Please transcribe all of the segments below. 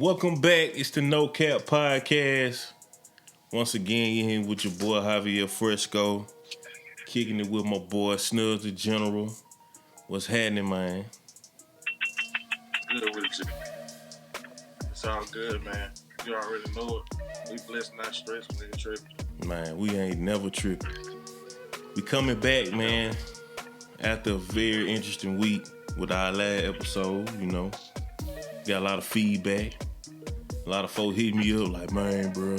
Welcome back. It's the No Cap Podcast. Once again, you're here with your boy Javier Fresco. Kicking it with my boy Snubs the General. What's happening, man? Good with you. It's all good, man. You already know it. We blessed, not stressed, nigga tripping. Man, we ain't never tripping. We coming back, man, after a very interesting week with our last episode, Got a lot of feedback. A lot of folks hit me up like, man, bro,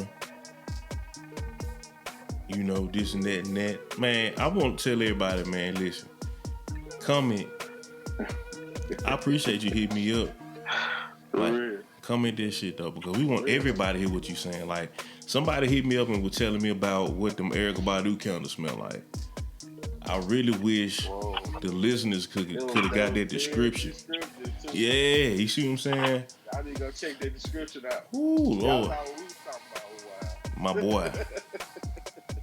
this and that and that. Man, I want to tell everybody, man, listen, comment. I appreciate you hitting me up. Comment this shit, though, because we want everybody to hear what you saying. Like, somebody hit me up and was telling me about what them Erykah Badu candles smell like. I really wish the listeners could have got that description. Yeah, you see what I'm saying? Y'all need to go check that description out. Ooh, Lord. That's what we was talking about. My boy.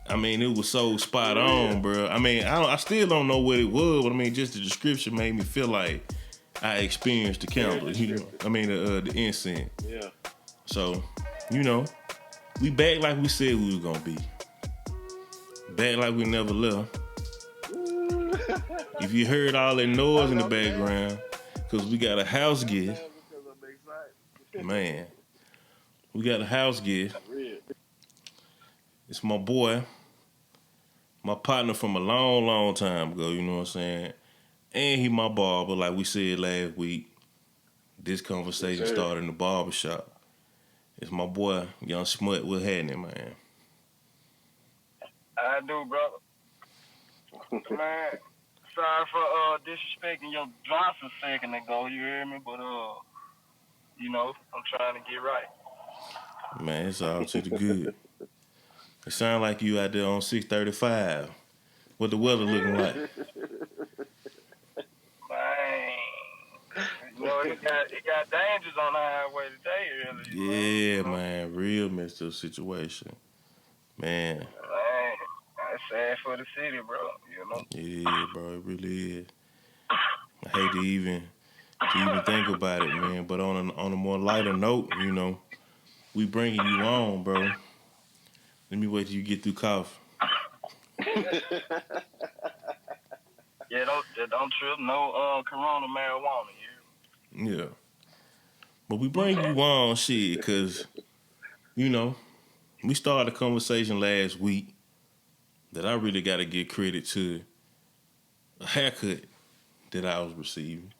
I mean, it was so spot on, bro. I mean, I still don't know what it was, but I mean, just the description made me feel like I experienced the candle. The incense. Yeah. So, we back like we said we was gonna be. Back like we never left. If you heard all that noise in the background, because we got a house gift. Man, we got a house gift. It's my boy, my partner from a long, long time ago, you know what I'm saying? And he my barber, like we said last week. This conversation started in the barbershop. It's my boy, Young Smutt. What's happening, man? I do, brother. Man, sorry for disrespecting your drops a second ago, you hear me? But, I'm trying to get right. Man, it's all to the good. It sound like you out there on 635. What the weather looking like? Man, it got dangers on the highway today, really. Yeah, man, real messed up situation. Man, that's sad for the city, bro, Yeah, bro, it really is. I hate to even think about it, man. But on a more lighter note, we bringing you on, bro. Let me wait till you get through cough. Yeah, don't trip. No corona marijuana here. Yeah. But we bring you on, shit, because, we started a conversation last week that I really got to give credit to a haircut that I was receiving.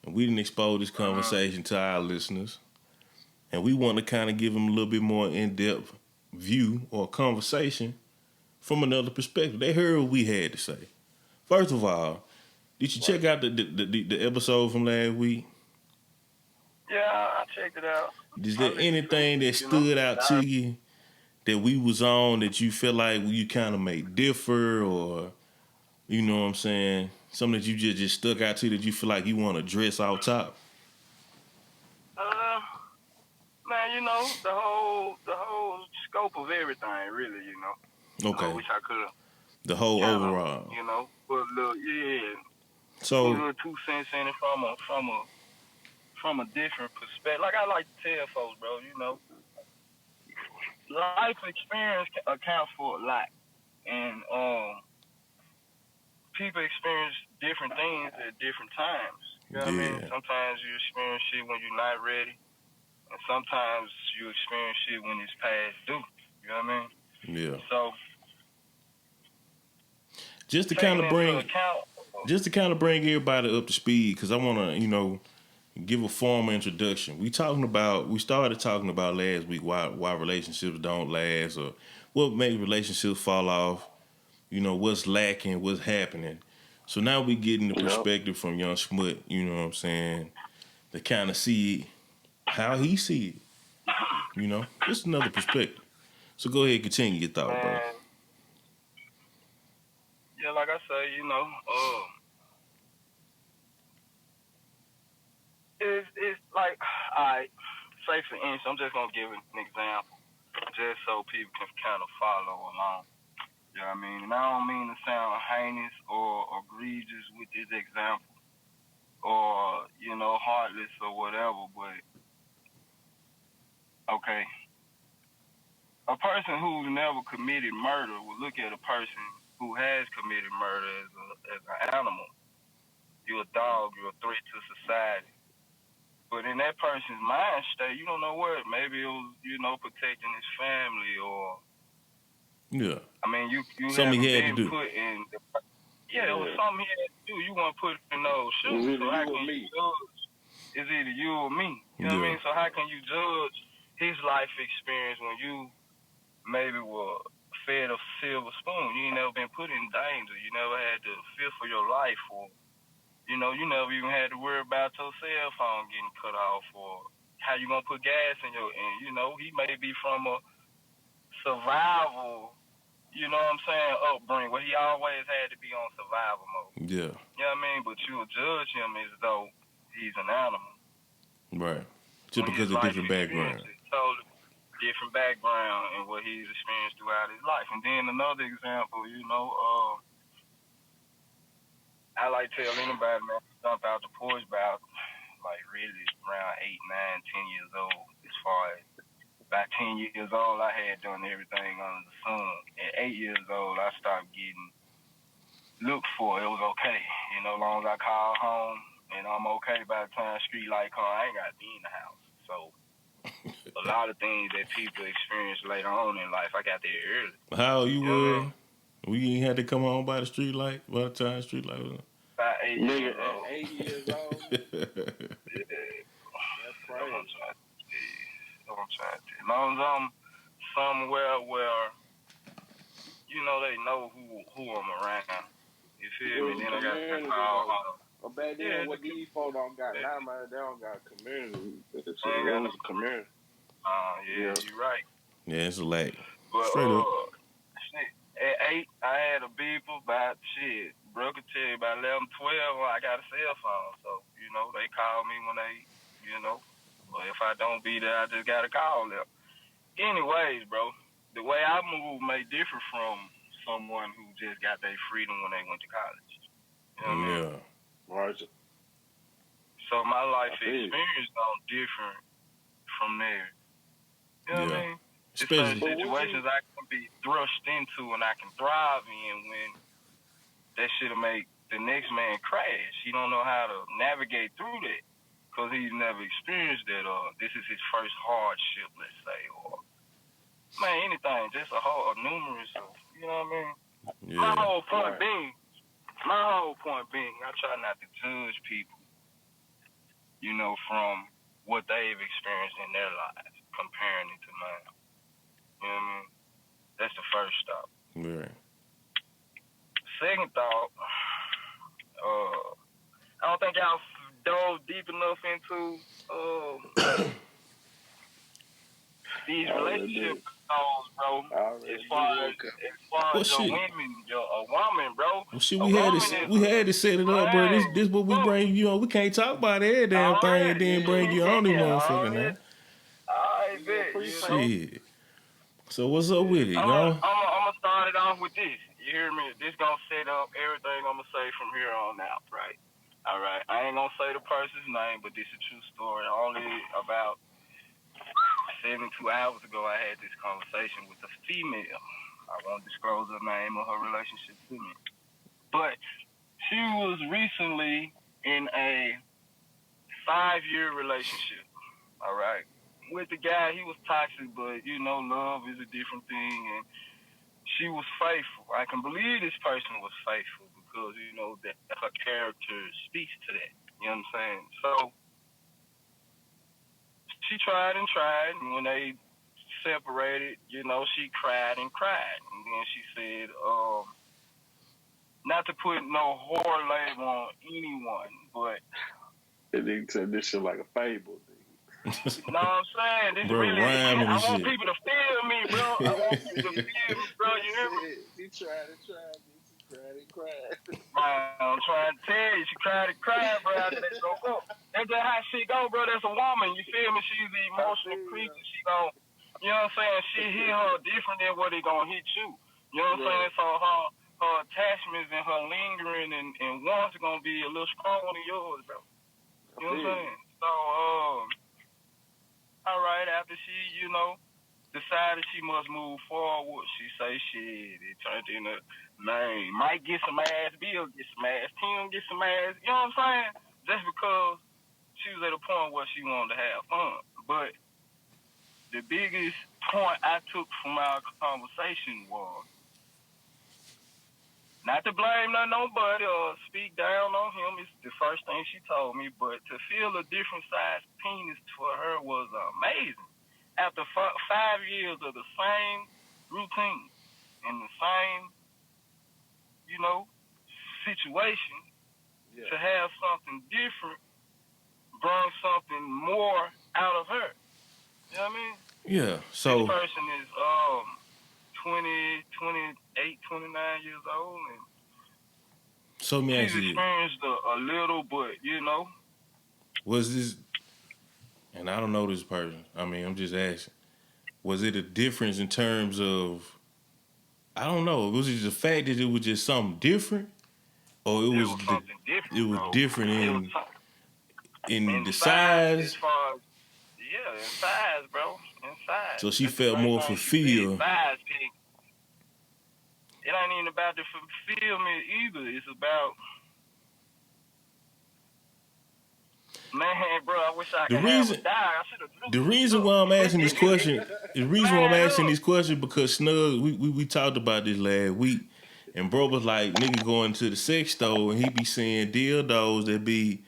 And we didn't expose this conversation to our listeners. And we want to kind of give them a little bit more in-depth view or conversation from another perspective. They heard what we had to say. First of all, did you check out the episode from last week? Yeah, I checked it out. Is there anything that stood out to you that we was on that you feel like you kind of may differ, or, you know what I'm saying, something that you just stuck out to that you feel like you want to address off top? Man, the whole scope of everything, really, Okay. I wish I could have. The whole overall. Put a little, So, put a little 2 cents in it from a different perspective. Like I like to tell folks, bro, life experience accounts for a lot, and people experience different things at different times. You know what I mean? Sometimes you experience shit when you're not ready, and sometimes you experience shit when it's past due. You know what I mean? Yeah. So just to kind of bring everybody up to speed, because I want to, give a formal introduction. We started talking about last week why relationships don't last, or what makes relationships fall off. What's lacking, what's happening. So now we getting the perspective from Young Smutt, you know what I'm saying, to kind of see how he see it. Just another perspective. So go ahead and continue your thought, bro. Yeah, like I say, it's like, alright, say for instance, I'm just gonna give an example, just so people can kind of follow along. You know what I mean? And I don't mean to sound heinous or egregious with this example, or heartless or whatever, but okay, a person who's never committed murder will look at a person who has committed murder as an animal. You're a dog. You're a threat to society. But in that person's mind state, you don't know what. Maybe it was, protecting his family, or Yeah. I mean, you Something haven't he had to been do. put in. It was something he had to do. You weren't put in those shoes. So how can you judge? It's either you or me. You know what I mean? So how can you judge his life experience when you maybe were fed a silver spoon? You ain't never been put in danger. You never had to fear for your life, or you never even had to worry about your cell phone getting cut off, or how you gonna put gas in your. And he may be from a survival, upbringing where he always had to be on survival mode. Yeah. You know what I mean? But you'll judge him as though he's an animal. Right. Just because of different background. Totally different background and what he's experienced throughout his life. And then another example, I like to tell anybody, man, jump out the porch about like really around 8, 9, 10 years old. As far as about 10 years old, I had done everything under the sun. At 8 years old, I stopped getting looked for. It was okay. As long as I call home and I'm okay by the time street light come, I ain't got to be in the house. So a lot of things that people experience later on in life, I got there early. How old you were? We ain't had to come home by the street light, by the time street light was on. About 8 years old. 8 years old? Yeah. That's crazy. I'm trying to. As long as I'm somewhere where, they know who I'm around. You feel me? Then I got to call. But back then, what these folks don't got now, man, they don't got community. It's a community. Yeah, you're right. Yeah, it's a lag. But, straight up. At 8, I had a beeper. About, bro could tell you about 11, 12, I got a cell phone. So, they call me when they, but if I don't be there, I just got to call them. Anyways, bro, the way I move may differ from someone who just got their freedom when they went to college. You know what I mean? Right. So my life experience don't differ from theirs. You know what I mean? There's certain situations I can be thrust into and I can thrive in when that shit'll make the next man crash. He don't know how to navigate through that because he's never experienced that, or this is his first hardship, let's say, or anything, just a numerous of, you know what I mean? Yeah. My whole point being, I try not to judge people, from what they've experienced in their lives, comparing it to mine. You know what I mean? That's the first stop. Right. Second thought, I don't think y'all dove deep enough into these relationship goals, bro. As far as a woman, bro. Well, shit, we had to set it up, bro. This what we bring you on. We can't talk about every damn thing and then bring you on this motherfucker now. I bet. Shit. So what's up with it, I'm gonna start it off with this. You hear me? This gonna set up everything I'm gonna say from here on out, right? All right. I ain't gonna say the person's name, but this is a true story. Only about 72 hours ago, I had this conversation with a female. I won't disclose her name or her relationship to me. But she was recently in a 5-year relationship, all right? With the guy, he was toxic, but, love is a different thing, and she was faithful. I can believe this person was faithful because, that her character speaks to that. You know what I'm saying? So she tried and tried, and when they separated, she cried and cried. And then she said, not to put no horror label on anyone, but... They said this shit like a fable, dude. You know what I'm saying? This bro, really, I want shit. people to feel me, bro. I want people to feel me, bro. You hear me? She tried and tried. She cried and cried. Man, I'm trying to tell you, she cried and cried, bro. After they broke up. That's just how she go, bro. That's a woman. You feel me? She's the emotional creature. She gon', you know what I'm saying? She hit her different than what they gonna hit you. You know what I'm saying? So her attachments and her lingering and wants are gonna be a little stronger than yours, bro. You know what I'm saying? So, all right, after she, decided she must move forward, she say shit. It turned into, man, might get some ass, Bill get some ass, Tim get some ass. You know what I'm saying? Just because she was at a point where she wanted to have fun. But the biggest point I took from our conversation was not to blame nobody or speak down on him. It's the first thing she told me, but to feel a different size penis for her was amazing. After 5 years of the same routine and the same, situation, to have something different bring something more out of her. You know what I mean? Yeah. This person is 20, 28, 29 years old, and so let me ask you, she's experienced a little, but was this? And I don't know this person. I mean, I'm just asking. Was it a difference in terms of? I don't know. Was it the fact that it was just something different, or it was something different? It was different in the size. size. As far as in size, bro. In size. So she felt more fulfilled. Size thing. It ain't even about the fulfillment either. It's about, man, bro. I wish I could have a die. The reason why I'm asking this question, because Snug, we talked about this last week, and bro was like, nigga going to the sex store and he be seeing dildos that be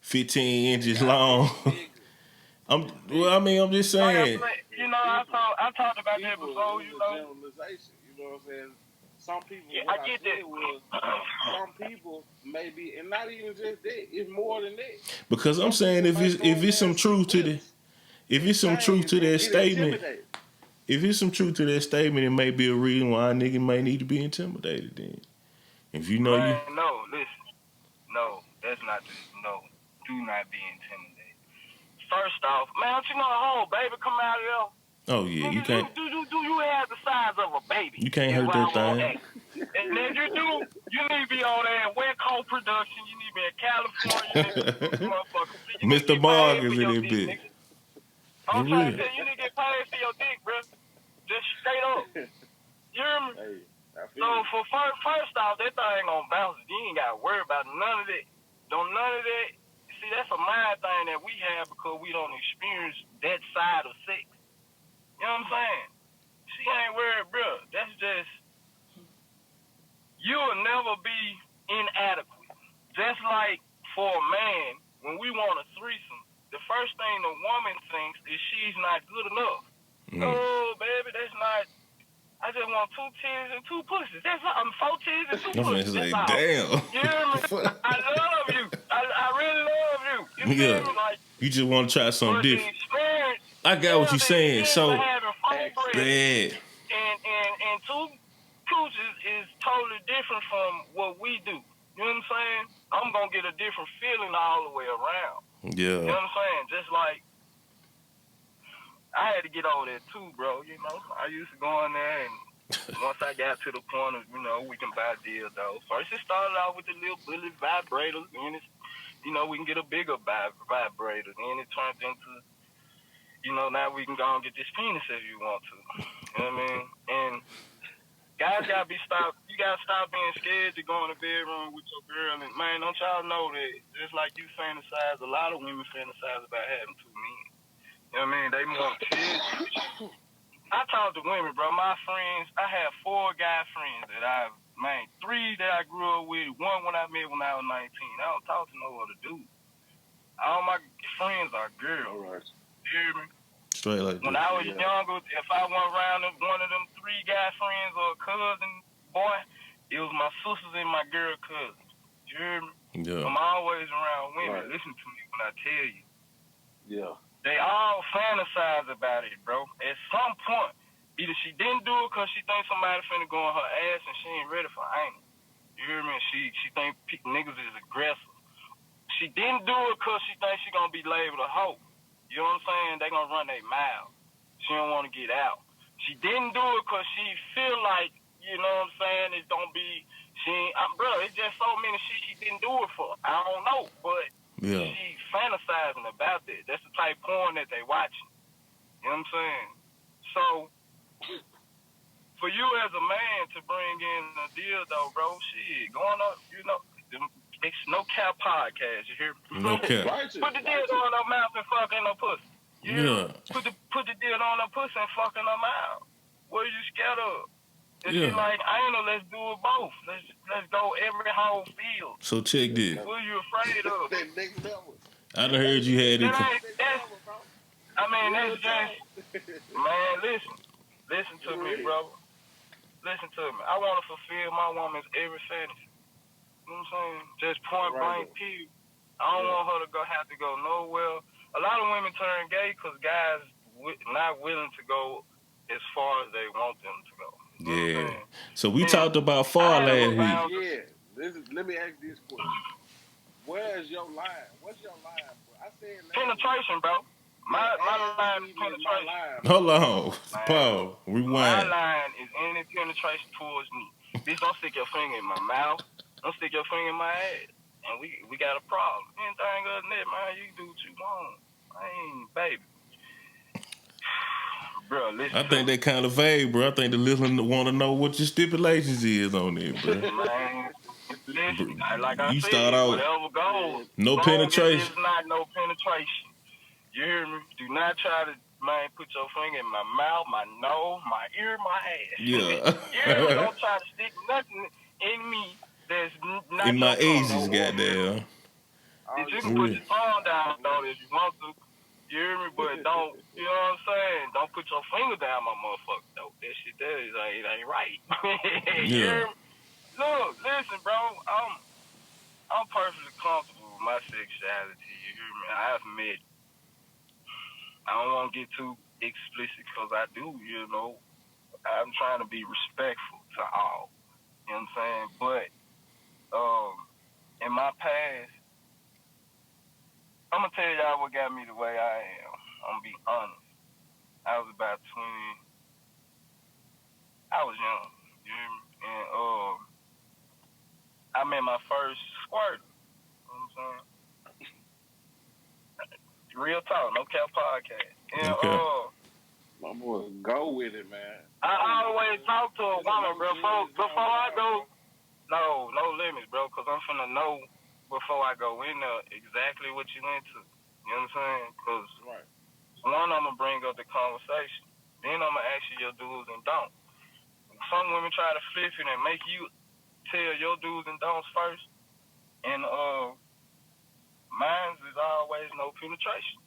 15 inches long. I'm just saying. I talked about that before. Generalization. You know what I'm saying? Some people, I get that. Some people maybe, and not even just that. It's more than that. Because I'm saying if it's some truth to that statement, it may be a reason why a nigga may need to be intimidated. Then, if you know man, no, listen, no, that's not the no. Do not be intimidated. First off, man, don't you know a whole baby come out of there? Oh yeah, you can't. Do you have the size of a baby? You can't hurt that thing. And then you need to be on there in West Coast production. You need to be in California, motherfucker. Mr. Mark is in that bitch. I'm trying to tell you, you need to get paid for your dick, bro. Just straight up. You hear me? Hey, so for first off, that thing gonna bounce. You ain't gotta worry about none of that. None of that. See, that's a mind thing that we have because we don't experience that side of sex. You know what I'm saying? She ain't worried, bro. That's just, you'll never be inadequate. Just like for a man, when we want a threesome, the first thing the woman thinks is she's not good enough. Oh, baby, that's not, I just want 2 titties and 2 pussies. That's all. 4 titties and 2 pussies. That's all. Damn. You hear me? I love you. I really love you. You feel me? Like, you just want to try something different. I got what you're saying. So, and 2 cooches is totally different from what we do. You know what I'm saying? I'm going to get a different feeling all the way around. Yeah. You know what I'm saying? Just like, I had to get over there too, bro. I used to go in there, and once I got to the point of, we can buy dildos. First, it started out with the little bullet vibrators, and it's, we can get a bigger vibrator. Then it turned into, now we can go and get this penis if you want to. You know what I mean? And guys gotta you gotta stop being scared to go in the bedroom with your girl. And man, don't y'all know that just like you fantasize, a lot of women fantasize about having 2 men. You know what I mean? They want kids. I talk to women, bro. My friends, I have 4 guy friends that 3 that I grew up with, 1 when I met when I was 19. I don't talk to no other dude. All my friends are girls. All right. You hear me? Straight like when I was younger, if I went around one of them 3 guy friends or a cousin, boy, it was my sisters and my girl cousins. You hear me? Yeah. I'm always around women. Right. Listen to me when I tell you. Yeah. They all fantasize about it, bro. At some point, either she didn't do it because she thinks somebody finna go on her ass and she ain't ready for anal. You hear me? She think niggas is aggressive. She didn't do it because she thinks she gonna be labeled a hoe. You know what I'm saying? They gonna run their mouth. She don't want to get out. She didn't do it because she feel like, you know what I'm saying, it's gonna be, bro, it's just so many shit she didn't do it for. I don't know, but yeah. She fantasizing about that. That's the type of porn that they watching. You know what I'm saying? So, for you as a man to bring in a deal, though, bro, shit, going up, you know, it's no cap podcast, you hear me? No cap. Put the deal on her mouth and fuck in her pussy. You hear me? Put the deal on her pussy and fuck in her mouth. What are you scared of? If you like anal, let's do it both. Let's go every whole field. So check this. What are you afraid of? That next level. I done heard you had it. I mean, it's just, man, listen to me, bro. Listen to me. I want to fulfill my woman's every fantasy. You know what I'm saying? Just point blank, period. I don't want her to have to go nowhere. A lot of women turn gay because guys not willing to go as far as they want them to go. Yeah. So we talked about far last week. Yeah. Let me ask this question. Where's your line? What's your line, bro? I said penetration, bro. My line is penetration. Hold on. Paul, rewind. My line is any penetration towards me. Bitch, don't stick your finger in my mouth. Don't stick your finger in my ass. And we got a problem. Anything other than that, man, you can do what you want. I ain't, baby. Bro, listen. I think that kind of vague, bro. I think the listener want to know what your stipulations is on it, bro. Man, listen, like I said, start out whatever goes. No penetration. It's not no penetration. You hear me? Do not try to, man, put your finger in my mouth, my nose, my ear, my ass. Yeah. You hear me? Don't try to stick nothing in me that's not in my ages, goddamn. You can put your phone down, though, if you want to. You hear me? But don't, you know what I'm saying? Don't put your finger down my motherfucker, though. That shit there is, it ain't right. You hear me? Look, listen, bro. I'm perfectly comfortable with my sexuality. You hear me? I admit. I don't want to get too explicit because I do, you know. I'm trying to be respectful to all. You know what I'm saying? But in my past, I'm going to tell y'all what got me the way I am. I'm going to be honest. I was about 20. I was young. You hear me? And I made my first squirt. You know what I'm saying? Real talk, no cap podcast. And my boy, go with it, man. I always talk to a woman, bro. Before I go, no limits, bro, because I'm finna know before I go in there exactly what you into. You know what I'm saying? Because one, I'm gonna bring up the conversation. Then I'm gonna ask you your do's and don'ts. Some women try to flip it and make you tell your do's and don'ts first. And mine is always no penetration.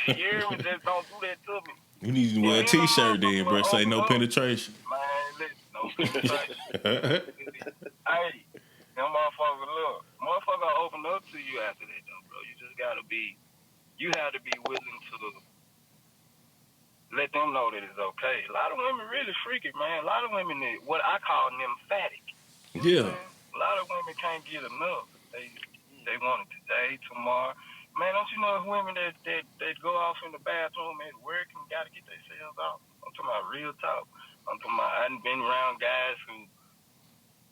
You hear me? Just don't do that to me. You need to wear a t-shirt then, bro. Say no penetration. Man, listen, no penetration. Hey, them motherfuckers, look. Motherfucker open up to you after that, though, bro. You just gotta be, you have to be willing to let them know that it's okay. A lot of women really freaky, man. A lot of women, what I call nymphatic. You know a lot of women can't get enough. They want it today, tomorrow. Man, don't you know women that go off in the bathroom at work and got to get themselves out? I'm talking about real talk. I'm talking about I done been around guys who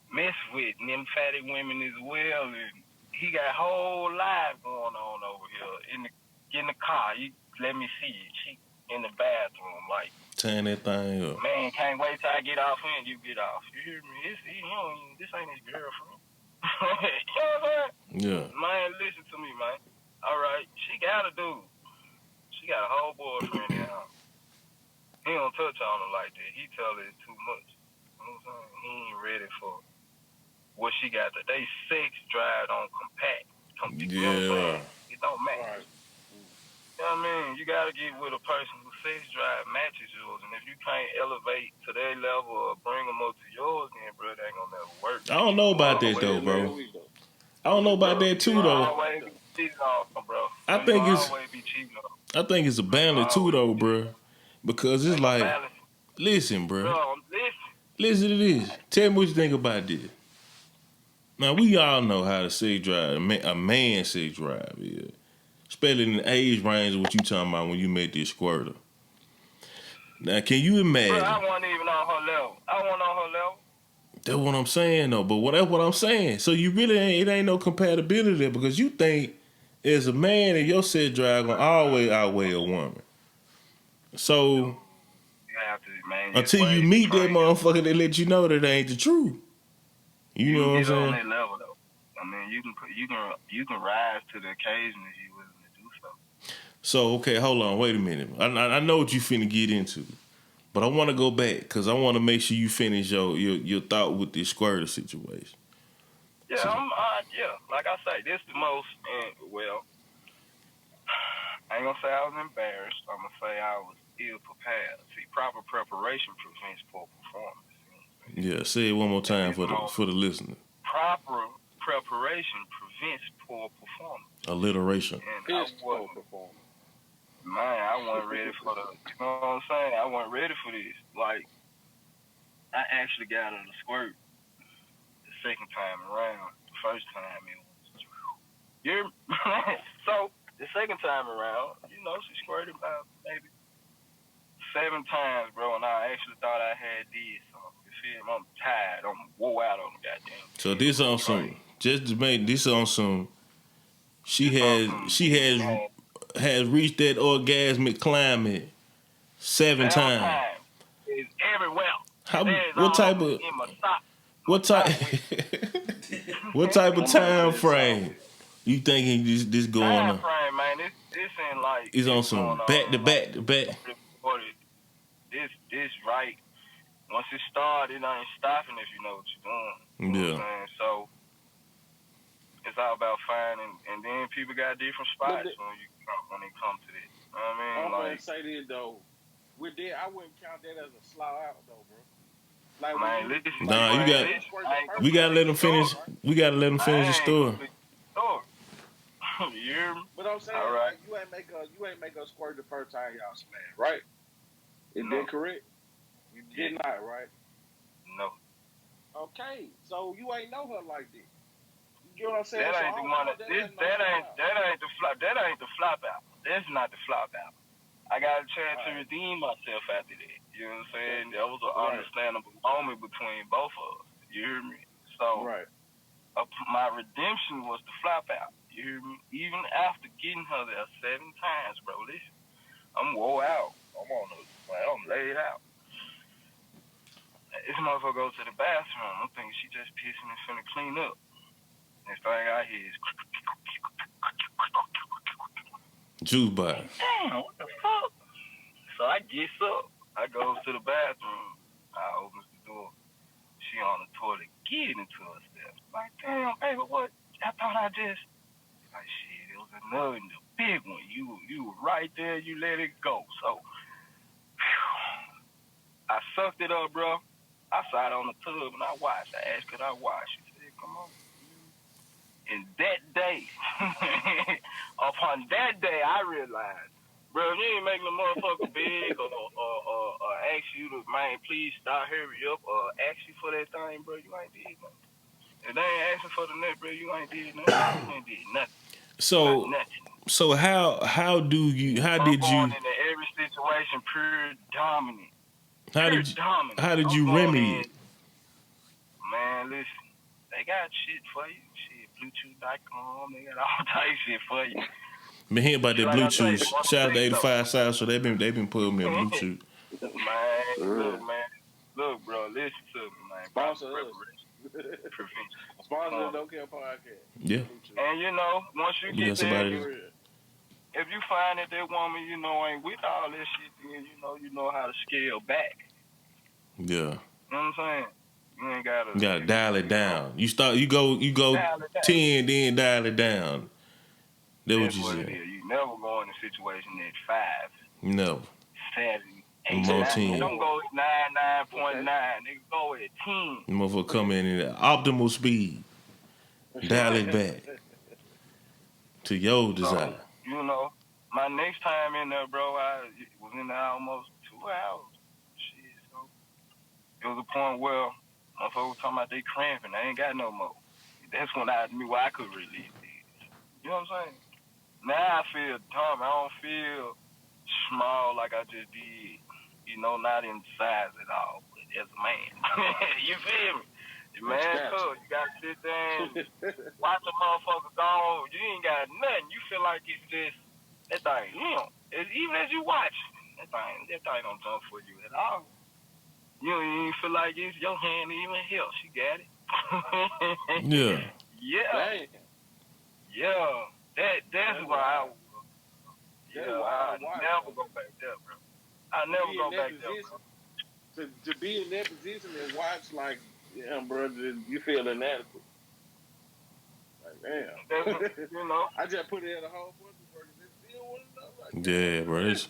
mess with nymphatic women as well, and he got a whole life going on over here in the car. You let me see it. She in the bathroom, like tearing that thing up. Man, can't wait till I get off and you get off. You hear me? This ain't his girlfriend. You know what I'm saying? Yeah. Man, listen to me, man. All right, she got a dude. She got a whole boyfriend now. He don't touch on her like that. He tell her it's too much. You know what I'm saying? He ain't ready for what she got. They sex drive on compact. You know what I'm saying? It don't matter. You know what I mean? You got to get with a person whose sex drive matches yours. And if you can't elevate to their level or bring them up to yours, then, bro, that ain't going to never work. I don't know about that, though, bro. I don't know about that, too, though. I think it's a balance, too, though, bro. Because it's like, listen, bro. Listen to this. Tell me what you think about this. Now, we all know how to sex drive, a man sex drive is. Especially in the age range of what you talking about when you met this squirter. Now, can you imagine? Bro, I wasn't even on her level. That's what I'm saying, though. But that's what I'm saying. So you really it ain't no compatibility there because you think as a man that your sex drive gonna always outweigh a woman. So You have to, man. It's until you ways to meet that train motherfucker, they let you know that ain't the truth. You You know can what I'm get on saying? that level though. I mean, you can rise to the occasion if you're willing to do so. So okay, hold on, wait a minute. I know what you finna get into, but I want to go back because I want to make sure you finish your thought with this squirter situation. Yeah, So, yeah. Like I say, this the most. Well, I ain't gonna say I was embarrassed. I'm gonna say I was ill prepared. See, proper preparation prevents poor performance. You know what I'm saying? yeah, say it one more And time this for the listener. proper preparation prevents poor performance. Alliteration. And I Pissed poor wasn't, performance. man, I wasn't ready for the, you know what I'm saying? I wasn't ready for this. Like, I actually got on the squirt the second time around. The first time it was, you're, so the second time around, you know, she squirted about maybe 7 times, bro, and I actually thought I had did something. You feel me? I'm tired. I'm wore out on the goddamn. So this on some just to make this on some. She This on has some she has reached that orgasmic climate 7 7 times. times. It's everywhere. How There's what all type over of in my sock. what type what type of I'm about to time say something. frame you thinking this going Time on? frame, man. This ain't like It's this on going some back on to like back to back. this right. Once it started, it ain't stopping if you know what you're doing. You know what Yeah. I'm saying? So it's all about finding, and then people got different But spots when it comes to this. You know what I mean? I'm gonna Like, say this though. With that, I wouldn't count that as a slow out though, bro. Like when man, you listen, like Nah, you you when ain't got you listen. squirt the I ain't first we gotta time, complete let the them story. finish. We gotta let them finish the I ain't story. complete the story. You hear me? but I'm saying All right. like you ain't make us squirt the first time y'all smashed, right? Is No, that correct? You did yeah, not, right? no. Okay, so you ain't know her like that. You get what I'm saying? That So ain't the one. that ain't no slow out. That ain't the flop. That ain't the flop out. That's not the flop out. I got a chance to All right. redeem myself after that. You know what I'm saying? Okay. That was an Right. understandable moment between both of us. You hear me? So Right. my redemption was the flop out. You hear me? Even after getting her there 7 times, bro. Listen, I'm wore out. I'm laid out. This motherfucker goes to the bathroom. I'm thinking she just pissing and finna clean up. Next thing I hear is, Juice box. damn, what the fuck? So I gets up. I goes to the bathroom. I opens the door. She on the toilet getting into her steps. Like, damn, baby, what? I thought I just, like, shit, it was another, the big one. You were right there. You let it go. So, whew, I sucked it up, bro. I sat on the tub and I watched. I asked, could I watch? She said, come on. And that day, upon that day, I realized, bro, if you ain't making the motherfucker big or ask you to, man, please stop, hurry up, or ask you for that thing, bro, you ain't did nothing. If they ain't asking for the net, bro, you ain't did nothing. You ain't did nothing. Not So nothing. so how I'm did going you into every situation pure dominant. how Pure did you dominant. how did I'm you going remedy in, it? man, listen, they got shit for you. Shit, Bluetooth.com, they got all type shit for you. Been hearing about that Like I say, Bluetooth. one Shout out to thing though. 85 South, so they've been putting me on Bluetooth. Man, Yeah. look, bro, listen to me, man. Proper Sponsor us. preparation prevents Sponsor the performance. No Care Podcast. Yeah, Bluetooth. And you know, once you we get got there, somebody. For real. if you find that woman, you know, ain't with all this shit, then you know how to scale back. Yeah, You know what I'm saying? You ain't gotta, you gotta dial it down. You go dial it down. 10, then dial it down. That's what That's you what it said. is. You never go in a situation at 5, No, 7, I'm 8, on 9. It 10. don't go at 9, 9.9. Okay. Nigga go at 10. The motherfucker come in at optimal speed. Dial it Right. back to your So, desire. you know, my next time in there, bro, I was in there almost 2 hours. Shit, so it was a point where motherfuckers was talking about they cramping. They ain't got no more. That's when I knew I could release it. You know what I'm saying? Now I feel dumb. I don't feel small like I just did. You know, not in size at all, but as a man. You feel me? The man Gotcha. tough. You gotta sit there and watch a motherfucker go. You ain't got nothing. You feel like it's just that thing. You know, even as you watch. That thing don't jump for you at all. You don't even feel like it's your hand even help. She got it. Yeah. Yeah. Damn. Yeah. That's why I never go back there, bro. I never go back there, bro. To be in that position and watch like, yeah, bro, you feel inadequate. Like, damn. You know. I just put in a whole bunch of work and they still want to know. Like, Yeah, bro. It's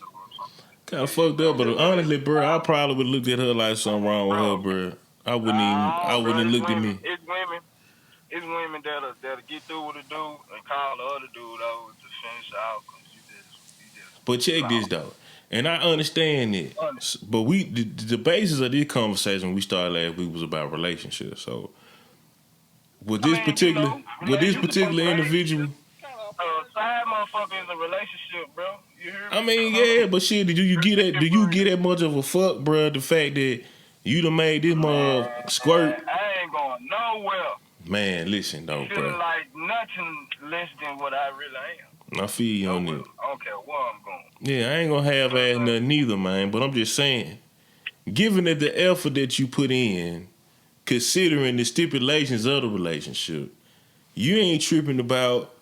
kind of fucked up, but honestly, bro, I probably would look at her like something wrong with her, bro. I wouldn't even looked at me. It's women that'll get through with a dude and call the other dude over to finish out because you just. But check this though, and I understand it. But the basis of this conversation we started last week was about relationships. So with this particular individual, side motherfucker is a relationship, bro. You hear me? I mean, yeah, but shit, do you get that? Do you get that much of a fuck, bro? The fact that you done made this mother squirt. I ain't going nowhere. Man, listen though, bro. Feeling like nothing less than what I really am. I feel you on that. I don't care where I'm going. Yeah, I ain't gonna have ass nothing neither, man. But I'm just saying, given that the effort that you put in, considering the stipulations of the relationship, you ain't tripping about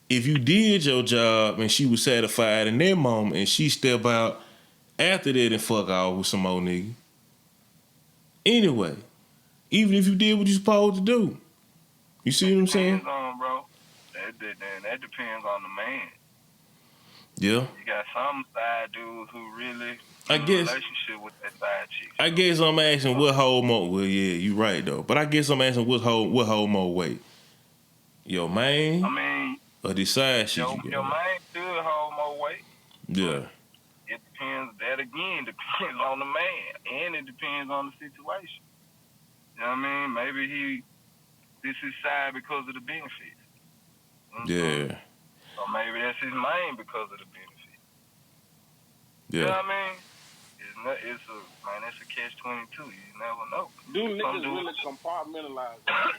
if you did your job and she was satisfied in that moment and she step out after that and fuck off with some old nigga. Anyway, even if you did what you supposed to do. You see what I'm saying? Depends on, bro. That depends on the man. Yeah. You got some side dudes who really in a relationship with that side chick. I guess I'm asking what hold more. Well, yeah, you right though. But I guess I'm asking what hold more weight. Your man? I mean, or the side shit your man should hold more weight. Yeah. It depends. That again depends on the man, and it depends on the situation. You know what I mean? Maybe this is side because of the benefits. Yeah. Or maybe that's his main because of the benefits. Yeah. You know what I mean? It's a catch-22. You never know. Do niggas really compartmentalize that,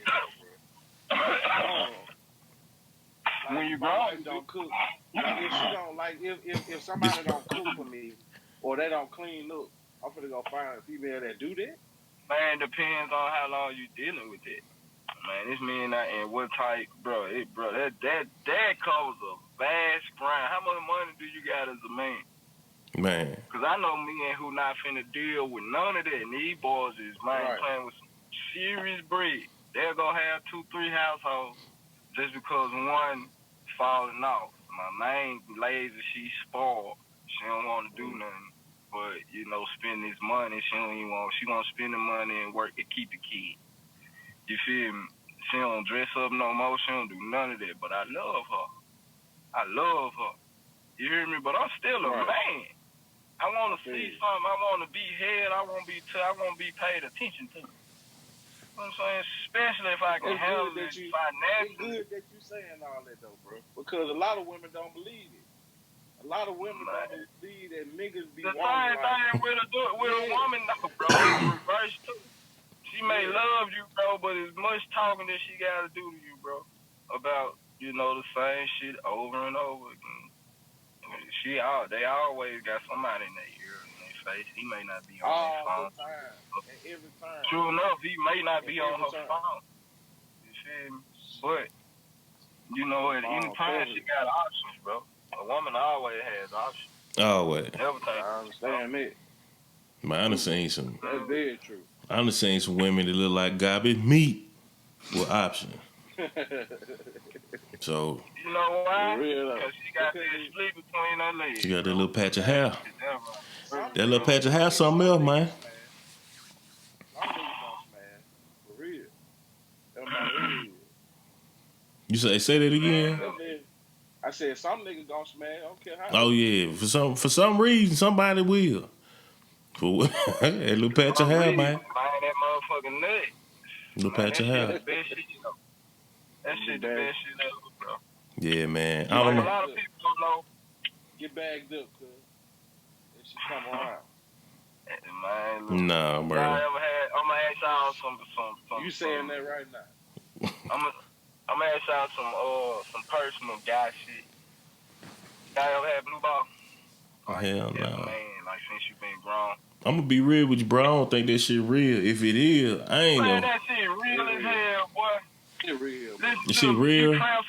bro? When you my grow, wife don't cook. Like, if she don't if somebody don't cook for me or they don't clean up, I'm finna go find a female that do that. Man, depends on how long you dealing with it. Man, this mean and what type, bro. That covers a vast grind. How much money do you got as a man? Man. Cause I know men who not finna deal with none of that. And these boys is playing with some serious bread. They're gonna have 2-3 households just because one falling off. My main lazy, she spoiled. She don't want to do nothing but spend this money. She won't spend the money and work to keep the kid. You feel me? She don't dress up no more. She don't do none of that. But I love her. You hear me? But I'm still a man. I want to see something. I want to be held. I want to be paid attention to. You know what I'm saying? Especially if I can handle it financially. It's good that you saying all that though, bro. Because a lot of women don't believe it. A lot of women don't believe that niggas be the same thing with a woman though, bro. It's reverse too. She may love you, bro, but as much talking that she got to do to you, bro, about, the same shit over and over again. They always got somebody in their ear and their face. He may not be on his phone. Every time. True enough, he may not be on her phone. You feel me? But, at any time, she got options, bro. A woman always has options. Always. I understand that. Man, I done seen some. That's very true. I done seen some women that look like garbage meat with options. So. You know why? Because she got that split between her legs. She got that little patch of hair. That little patch of hair, something else, man. Some niggas don't smash. For real. You say that again? I said some niggas gonna smash. I don't care how. Oh yeah, for some reason somebody will. For that little patch of hair, man. Buying that motherfucking nut. Little patch of hair. That shit the best shit ever, bro. Yeah, man. I don't know. A lot of people don't know. Get bagged up, cuz. It should come around. Man, nah, bro. I'm gonna ask y'all some. You saying that right now? I'm gonna ask y'all some personal guy shit. Y'all ever had blue ball? Hell no. Man, Like, since you been grown. I'm gonna be real with you, bro. I don't think that shit real. If it is, I ain't Man, gonna. that shit real as hell, boy. It's real. Listen This to shit me. real. You cramps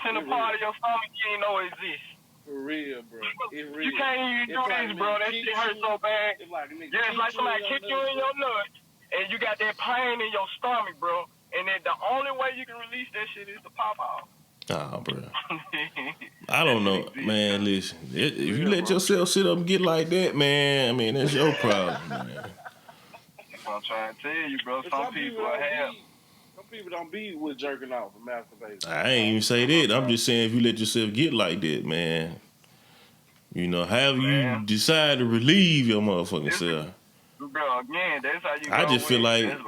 in the part of your stomach you ain't know exists. For real, bro. It's real. You can't even do this, bro. That shit hurt so bad. It's like somebody kick you in your nuts, and you got that pain in your stomach, bro. And then the only way you can release that shit is to pop off. Nah, bro. I don't know, man. Listen, if you let yourself sit up and get like that, man, I mean that's your problem, man. That's what I'm trying to tell you, bro. Some people don't be with jerking off and masturbating. I ain't even say that. I'm just saying if you let yourself get like that, man. You know, however you decide to relieve your motherfucking self. Bro, again, that's how you I just feel like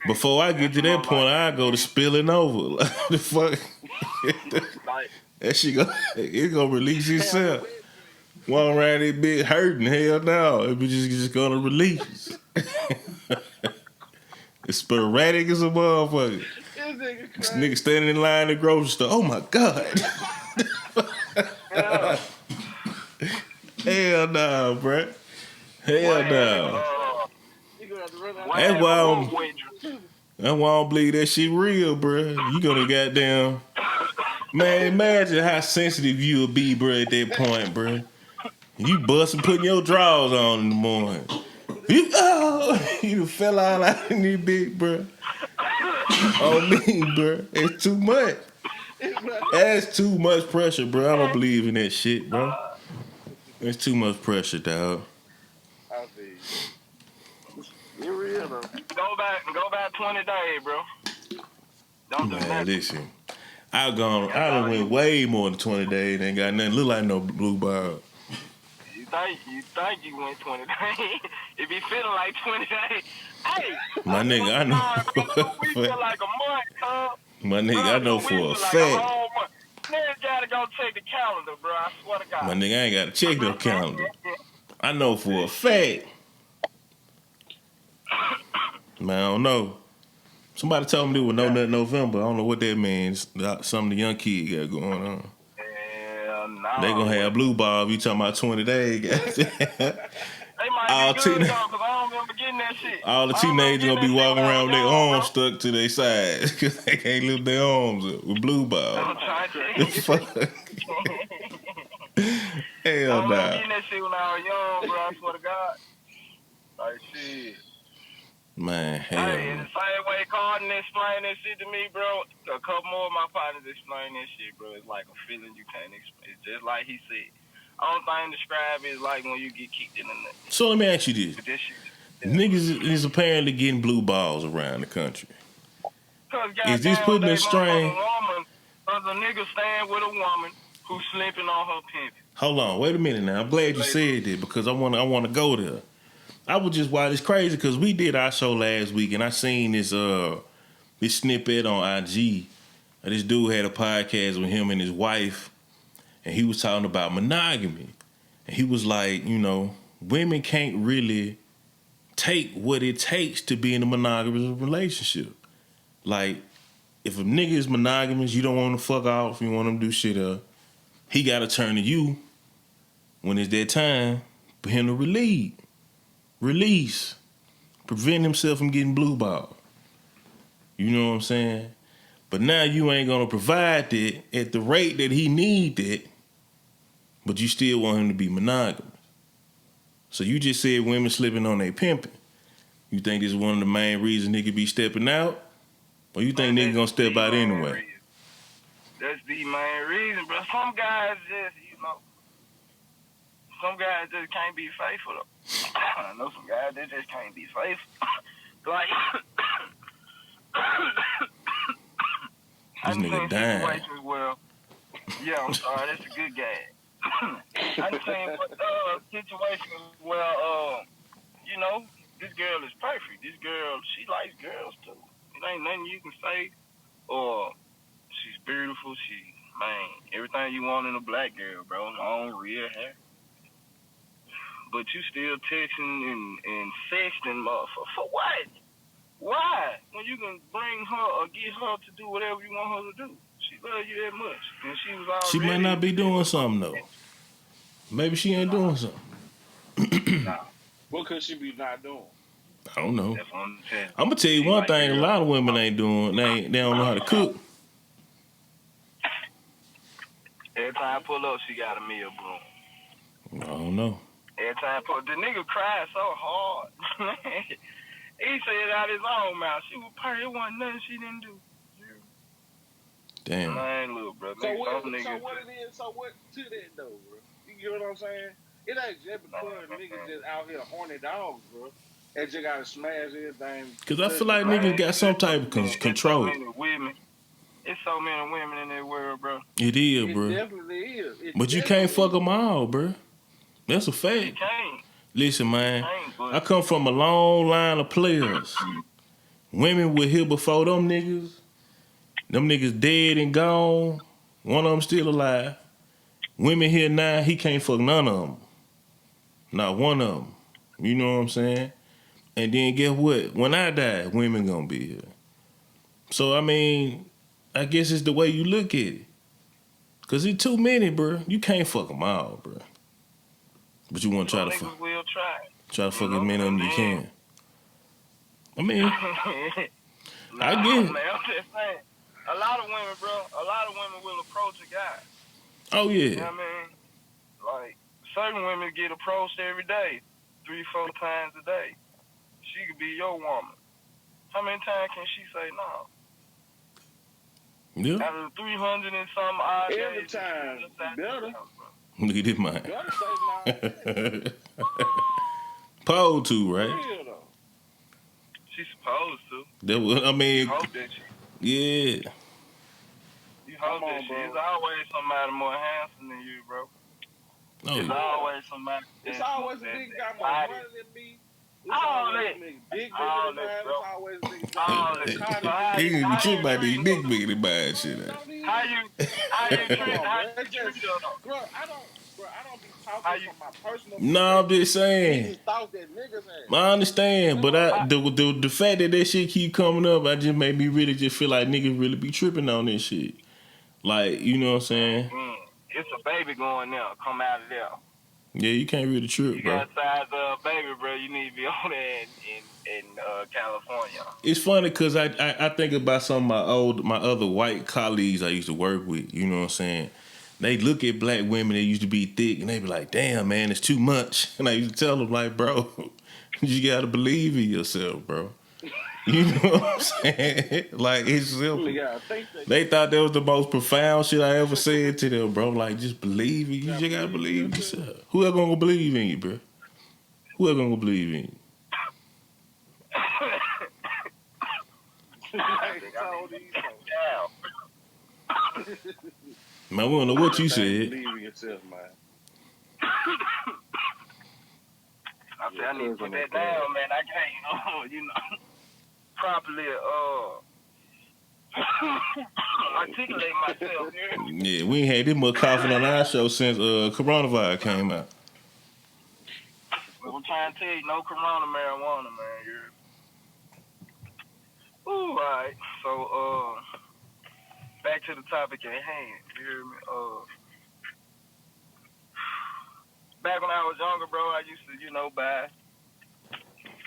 before I get to that point, I go to spilling over. Like, the fuck? That shit it's gonna release itself. Walk around that bitch hurting, hell no. It be just gonna release. It's sporadic as a motherfucker. This nigga standing in line at the grocery store. Oh my God. Hell no, bruh. Hell no. That's why I don't believe that shit real, bruh. You gonna goddamn... Man, imagine how sensitive you would be, bruh, at that point, bruh. You busting, putting your drawers on in the morning. You fell out in this bitch, bruh. On me, bruh. It's too much. That's too much pressure, bruh. I don't believe in that shit, bruh. It's too much pressure, dog. I see. You're real, though. Go back 20 days, bro. Don't do that. Listen. I done went way more than 20 days. Ain't got nothing look like no blue bar. You think you went 20 days? It be feeling like 20 days. Hey, my nigga, I know. We feel like a month, huh? My nigga, I know for a fact. Nigga gotta go check the calendar, bro. I swear to God. My nigga, I ain't gotta check no calendar. I know for a fact. Man, I don't know. Somebody told me there was no nut November. I don't know what that means. Some of the young kids got going on. Hell no. They gonna have blue ball if you talking about 20 days. They might be good, though, because I don't remember getting that shit. All the teenagers gonna be walking around with their arms stuck to their sides because they can't lift their arms up with blue ball. I'm trying to Fuck. Hell nah. I nah. getting that shit when I was young, bro. I swear to God. Like, shit. Man, hell. Hey, the same way Carden explained that shit to me, bro. A couple more of my partners explain that shit, bro. It's like a feeling you can't explain. It's just like he said. Only thing describe is like when you get kicked in the nut. So let me ask you this. Niggas is apparently getting blue balls around the country. Is this putting a strain? Because a nigga stand with a woman who's slipping on her pimping. Hold on, wait a minute now. I'm glad you said that because I want to go there. I was just watching. It's crazy because we did our show last week and I seen this snippet on IG. This dude had a podcast with him and his wife, and he was talking about monogamy. And he was like, you know, women can't really take what it takes to be in a monogamous relationship. Like, if a nigga is monogamous, you don't want to fuck off, you want him to do shit up, he got to turn to you when it's that time for him to release, prevent himself from getting blue ball. You know what I'm saying? But now you ain't going to provide that at the rate that he need it, but you still want him to be monogamous. So you just said women slipping on their pimping. You think this is one of the main reasons nigga be stepping out? Or you think nigga gonna step out anyway? That's the main reason, bro. Some guys just, can't be faithful, though. I know some guys that just can't be faithful. Like, this nigga dying. Yeah, I'm sorry, that's a good guy. I'm saying, situations where, this girl is perfect. This girl, she likes girls too. It ain't nothing you can say. Or she's beautiful. Everything you want in a black girl, bro. Long, real hair. But you still texting and sexting, motherfucker. For what? Why? When you can bring her or get her to do whatever you want her to do. She loves you that much. And she was already... She might not be doing something, though. Maybe she ain't doing something. Nah. What could she be not doing? I don't know. That's what I'm saying. I'm gonna tell you She one like thing: a girls. lot of women ain't doing. They don't know how to cook. Every time I pull up, she got a meal broom. I don't know. Every time I pull, the nigga cried so hard. He said out his own mouth, she was purr. It wasn't nothing she didn't do. Damn. Man, look, bro. So what it is? So what to that though, bro? You get what I'm saying? It ain't just because niggas just out here horny dogs, bro. They just gotta smash everything. Cause I feel like niggas got some type of control. So many women. It's so many women in this world, bro. It is, bro. It definitely is. But you can't fuck them all, bro. That's a fact. You can't. Listen, man. I come from a long line of players. Women were here before them niggas. Them niggas dead and gone. One of them still alive. Women here now, he can't fuck none of them. Not one of them. You know what I'm saying? And then guess what? When I die, women gonna be here. So, I mean, I guess it's the way you look at it. Because it's too many, bro. You can't fuck them all, bro. But you want to try to fuck. Will try to fuck as many of them you can. I mean, nah, I get it. Man, I'm just saying. A lot of women, bro, will approach a guy. Oh, yeah. You know what I mean? Like, certain women get approached every day, 3-4 times a day. She could be your woman. How many times can she say no? Yeah. Out of the 300 and some odd every days, time. Better. Look at this man. Better say no. Part.2, right? Real though. She's supposed to. That was, I mean, You hope that she. yeah. You hope that she. There's always somebody more handsome than you, bro. Oh, There's always somebody. It's always a big guy more money than me. It's all always that. big bigger All than that, mine. bro. It's always big All that. He even tripped by these big biggie buying shit. How you treat Bro, I don't be talking from my personal. No, I'm just saying. These thoughts that niggas have. I understand, but the fact that shit keep coming up, I just made me really just feel like niggas really be tripping on this shit. Like, you know what I'm saying? It's a baby going there. Come out of there. Yeah, you can't really trip, bro. You got size of a baby, bro. You need to be on there in California. It's funny because I think about some of my other white colleagues I used to work with. You know what I'm saying? They look at black women that used to be thick and they be like, "Damn, man, it's too much." And I used to tell them like, "Bro, you gotta believe in yourself, bro." You know what I'm saying? Like, it's simple. They thought that was the most profound shit I ever said to them, bro. Like, just believe in you. You just gotta believe in yourself. Who else gonna believe in you, bro? Who else gonna believe in you? Man, we don't know what you said. Believe in yourself, man. I need to put that down, man. I can't, properly articulate myself here. Yeah, we ain't had this much coughing on our show since coronavirus came out. I'm trying to tell you, no corona marijuana, man. Ooh, all right. So, back to the topic at hand. You hear me? Back when I was younger, bro, I used to, buy.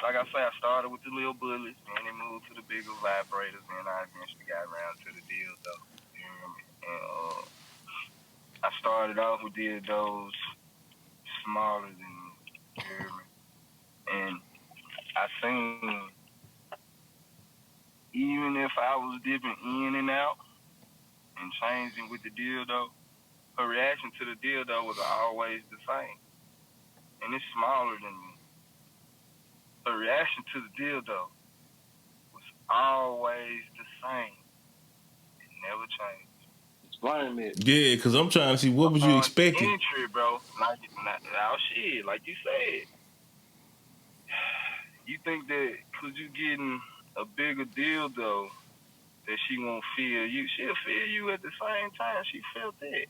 Like I say, I started with the little bullets, and it moved to the bigger vibrators, and I eventually got around to the dildos. You hear me? And I started off with dildos smaller than me. You hear me? And I seen, even if I was dipping in and out and changing with the dildo, her reaction to the dildo was always the same. And it's smaller than me. Her reaction to the dildo was always the same. It never changed. Explain it. Yeah, because I'm trying to see what was you expecting. Entry, bro. Shit, like you said. You think that because you getting a bigger dildo that she won't feel you? She'll feel you at the same time she felt that.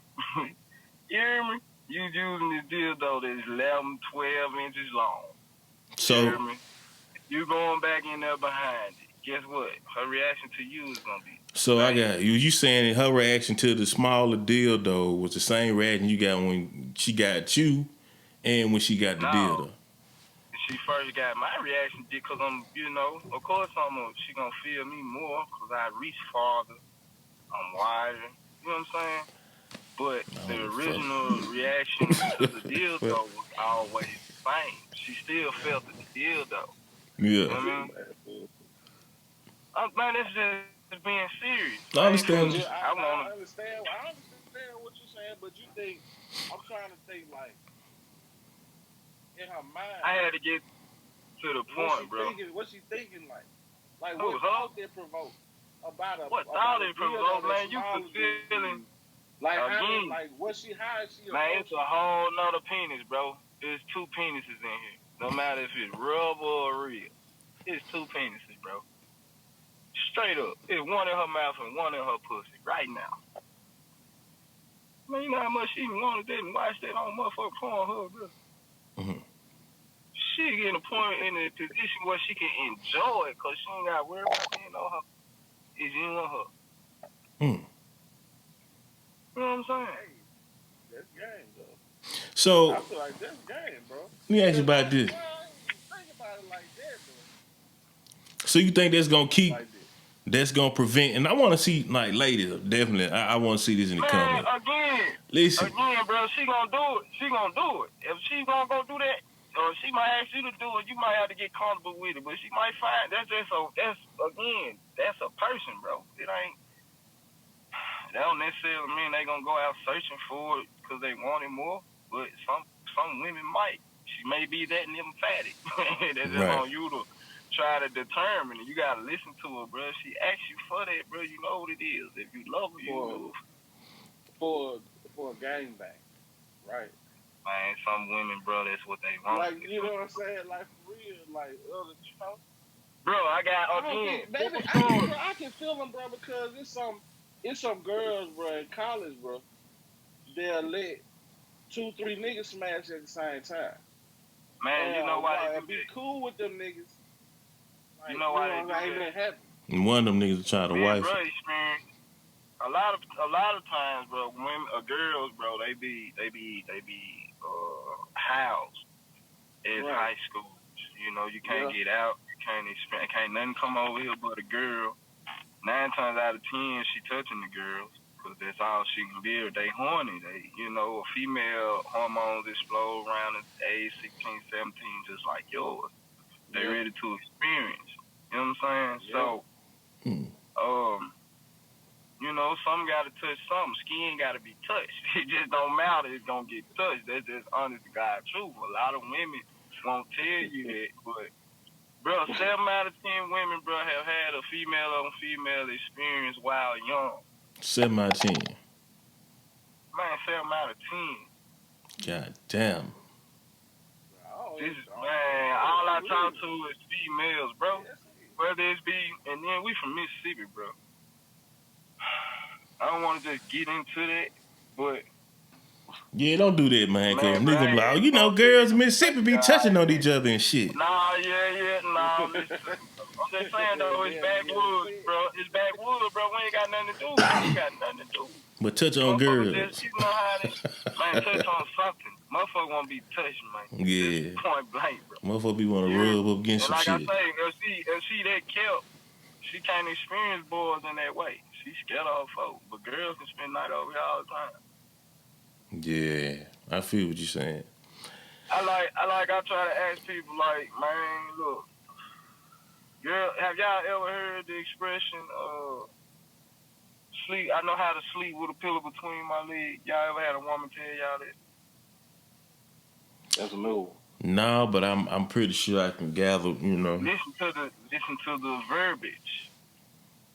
You hear me? You using this dildo that's 11, 12 inches long. So, you hear me? You going back in there behind it. Guess what? Her reaction to you is going to be... So right. I got you. You saying her reaction to the smaller dildo was the same reaction you got when she got you, And when she got the deal, No, though. she first got my reaction because I'm, of course she gonna feel me more because I reach farther, I'm wider. You know what I'm saying? But the original reaction to the deal though was always the same. She still felt the deal though. You Yeah. know what I mean? Man, it's just being serious, I man. understand. Cause I understand. I understand what you're saying, but you think I'm trying to think like in her mind. I had to get to the point, bro. What she thinking like? Like Who, what huh? thought they provoke about What about thought a it deal provoked, that man? You smaller fulfilling dude. Like how again, like what she how is she man. It's approaching? a whole nother penis, bro. There's two penises in here. No matter if it's rubber or real, it's two penises, bro. Straight up, it's one in her mouth and one in her pussy right now. Man, you know how much she wanted that and watched that on motherfucking Pornhub, bro. Mm-hmm. She getting a point in a position where she can enjoy it because she ain't got to worry about her. Is you and her. Mm. You know what I'm saying? Hey, that's game though. So I feel like that's game, bro. let me ask you about this. I ain't even think about it like that though. So you think that's gonna keep? Like that. That's gonna prevent? And I want to see, like, ladies, definitely. I want to see this in the comments. Listen, Again, bro. She gonna do it. She gonna do it. If she gonna go do that, or she might ask you to do it, you might have to get comfortable with it. But she might find that's a person, bro. It ain't. That don't necessarily mean they gonna go out searching for it because they want it more. But some women might. She may be that lymphatic. That's just right. on you to try to determine. You gotta listen to her, bro. She asks you for that, bro. You know what it is. If you love her, you know. For a gangbang, right? Man, some women, bro, that's what they want. Like you know what I'm saying? Like for real, like you know. Bro, I got I again. I can feel them, bro, because it's some girls, bro, in college, bro. They'll let 2-3 niggas smash at the same time. Man, And you know why they do be that? cool with them niggas. Like, You know why they do ain't that? been happy. And one of them niggas trying to Me and wife bro it. experience a lot of times, bro. Women, girls, bro, they be housed as high schools. You know, you can't get out, you can't experience, can't nothing come over here but a girl. 9 times out of 10, she touching the girls. Cause that's all she can be. They horny. They, a female hormones explode around the age 16, 17, just like yours. They ready to experience. You know what I'm saying? So, some gotta touch something. Skin gotta be touched. It just don't matter. It's gonna get touched. That's just honest to God truth. A lot of women won't tell you that, but bro, 7 out of 10 women, bro, have had a female on female experience while young. 7 out of 10. Man, 7 out of 10. God damn. All I talk to is females, bro. Whether it's be, and then we from Mississippi, bro. I don't want to just get into that, but yeah, don't do that, man. Cause man, nigga be like, girls in Mississippi be touching on each other and shit. Nah, listen. I'm just saying though, it's backwoods, bro. It's backwoods, bro. We ain't got nothing to do. We got nothing to do. But touch on girls. Just, you know how they, man, touch on something. Motherfucker want to be touched, man. Yeah. Just point blank, bro. Motherfucker be want to rub up against some shit. And like I say, if she that kept, she can't experience boys in that way. She scared of her folk. But girls can spend night over here all the time. Yeah, I feel what you're saying. I try to ask people, like, man, look, girl, have y'all ever heard the expression, sleep? I know how to sleep with a pillow between my legs. Y'all ever had a woman tell y'all that? That's a new one. No, but I'm pretty sure I can gather, Listen to the verbiage.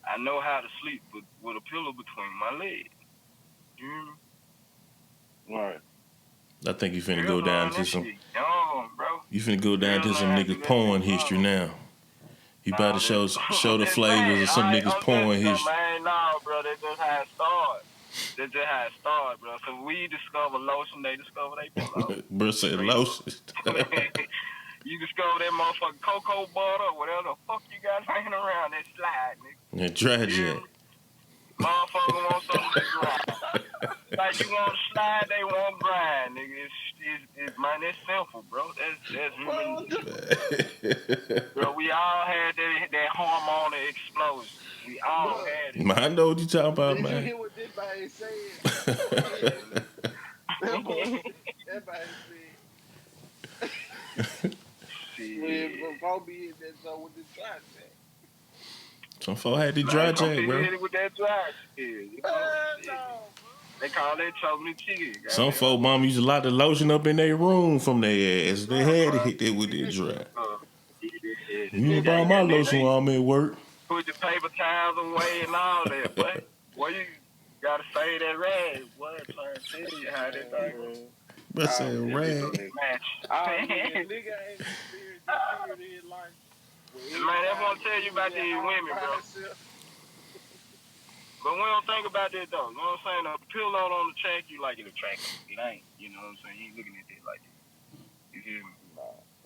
I know how to sleep with a pillow between my legs. You hear me? Right. I think you finna go down to some. Young, bro. You finna go down to some niggas porn history now. You about to show the flavors of some niggas porn history. Man, no, bro, that's just how it started. Bro. So we discover lotion, they discover they pillow. Bro said lotion. You discover that motherfucking cocoa butter or whatever the fuck you got hanging around that slide, nigga. That dry jet. Motherfucker want something to grind. Like you want to slide, they want grind, nigga. man, it's simple, bro. That's really, bro. We all had that hormonal explosion. We all Bro, had it. Man, I know what you talking about, did you man. hear what this man said? That man said, Shit. before me in that zone with the dry jack. Some folk had the Man, dry some jack, people bro. hit it with that dry shit. You know, shit. No, They call that chocolate chicken. Some Goddamn. folk mom used to lock the lotion up in their room from their ass. They right, had to bro. hit that with their dry. You Yeah, don't borrow my lotion while I'm at work. put the paper towels away and all that, but boy, you gotta say that rag. What? Trying to tell you how that thing goes. But say Oh, rag. Match. nigga ain't experienced this period in his life. Man, that's what I'm telling you about these women, bro. But we don't think about that though. You know what I'm saying? A pillow on the track, you like it attractive. It ain't. You know what I'm saying? You ain't looking at it like it. You hear me?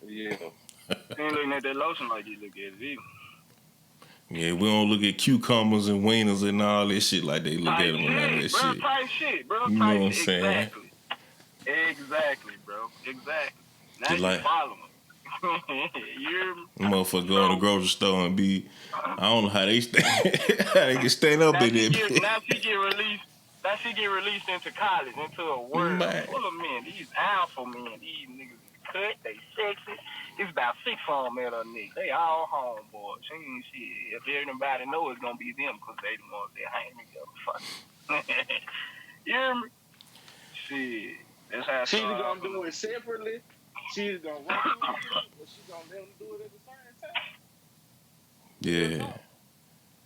Yeah. You ain't looking at that lotion like you look at it either. Yeah, we don't look at cucumbers and wieners and all that shit like they look at them and all that shit. Type shit, bro. You know what I'm saying? Exactly, bro. Exactly. Now Just you like- following. You're Motherfucker go in the grocery store and be, I don't know how they stand, how they can stand up in there. Now she get released. Now she get released into college, into a world Man. full of men. These alpha men. These niggas cut. They sexy. It's about 6 of them at her neck. They all homeboys. She ain't shit. If everybody know it's gonna be them, cause they the ones that hang together. Fuck. You hear me? Shit. That's how. She either gonna do it separately, she either gonna rock with them, or she gonna let them do it at the same time. Yeah.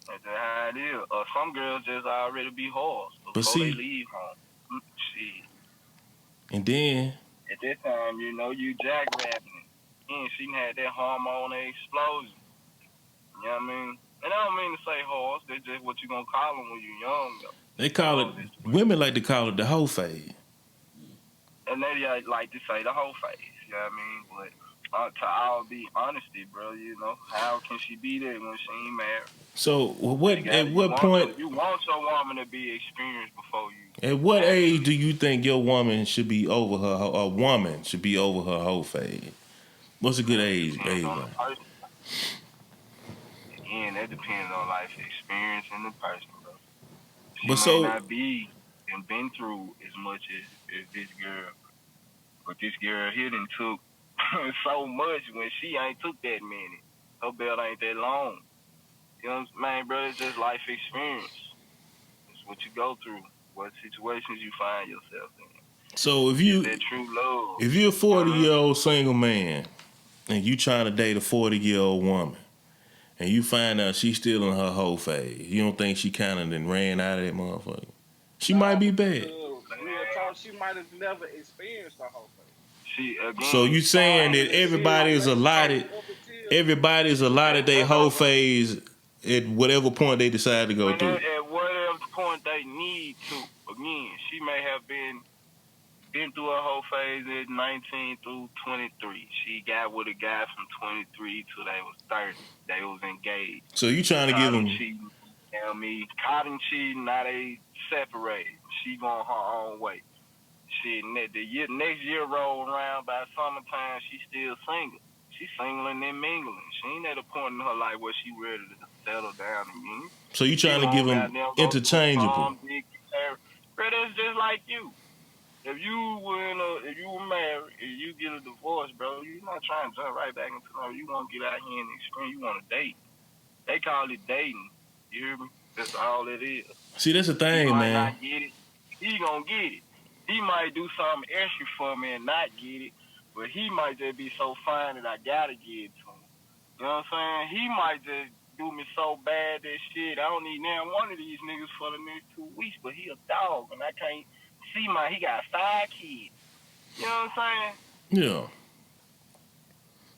That's how it is. Some girls just already be whores before they leave home. Shit. And then At that time, you know, you jackrabbing it. And she had that hormone explosion. You know what I mean? And I don't mean to say whores. That's just what you gonna call them when you're young, though. they call it, women like to call it the whole fade. And they like to say the whole face. You know what I mean? But to all be honesty, bro, you know, how can she be there when she ain't married? So at what point? You want your woman to be experienced before you. At what age do you think your woman should be over her? A woman should be over her whole fade. What's a good age? Again, that depends on life experience and the person, bro. She may not be and been through as much as this girl, but this girl here done took so much when she ain't took that many. Her belt ain't that long. You know what I'm saying, bro? It's just life experience. It's what you go through, what situations you find yourself in. So if you're a 40-year-old single man and you trying to date a 40-year-old woman and you find out she's still in her whole phase, you don't think she kind of then ran out of that motherfucker? She might be bad. Real talk, she might have never experienced the whole thing. So you saying that everybody's allotted their whole phase at whatever point they decide to go through? At whatever point they need to. Again, she may have been through her whole phase at 19 through 23. She got with a guy from 23 till they was 30. They was engaged. So you trying to give them... cheating, tell me, cotton cheating, now they separated. She going her own way. Shit, next year roll around, by summertime, she still single. She singling and mingling. She ain't at a point in her life where she ready to settle down again. So you trying to give them interchangeable? Bro, that's just like you. If you were married and you get a divorce, bro, you're not trying to jump right back into it. You want to get out here and experience. You want to date. They call it dating. You hear me? That's all it is. See, that's the thing, he man. Might not get it. He gonna get it. He might do something extra for me and not get it, but he might just be so fine that I gotta give it to him. You know what I'm saying? He might just do me so bad that shit, I don't need now one of these niggas for the next 2 weeks, but he a dog and I can't see he got 5 kids. You know what I'm saying? Yeah.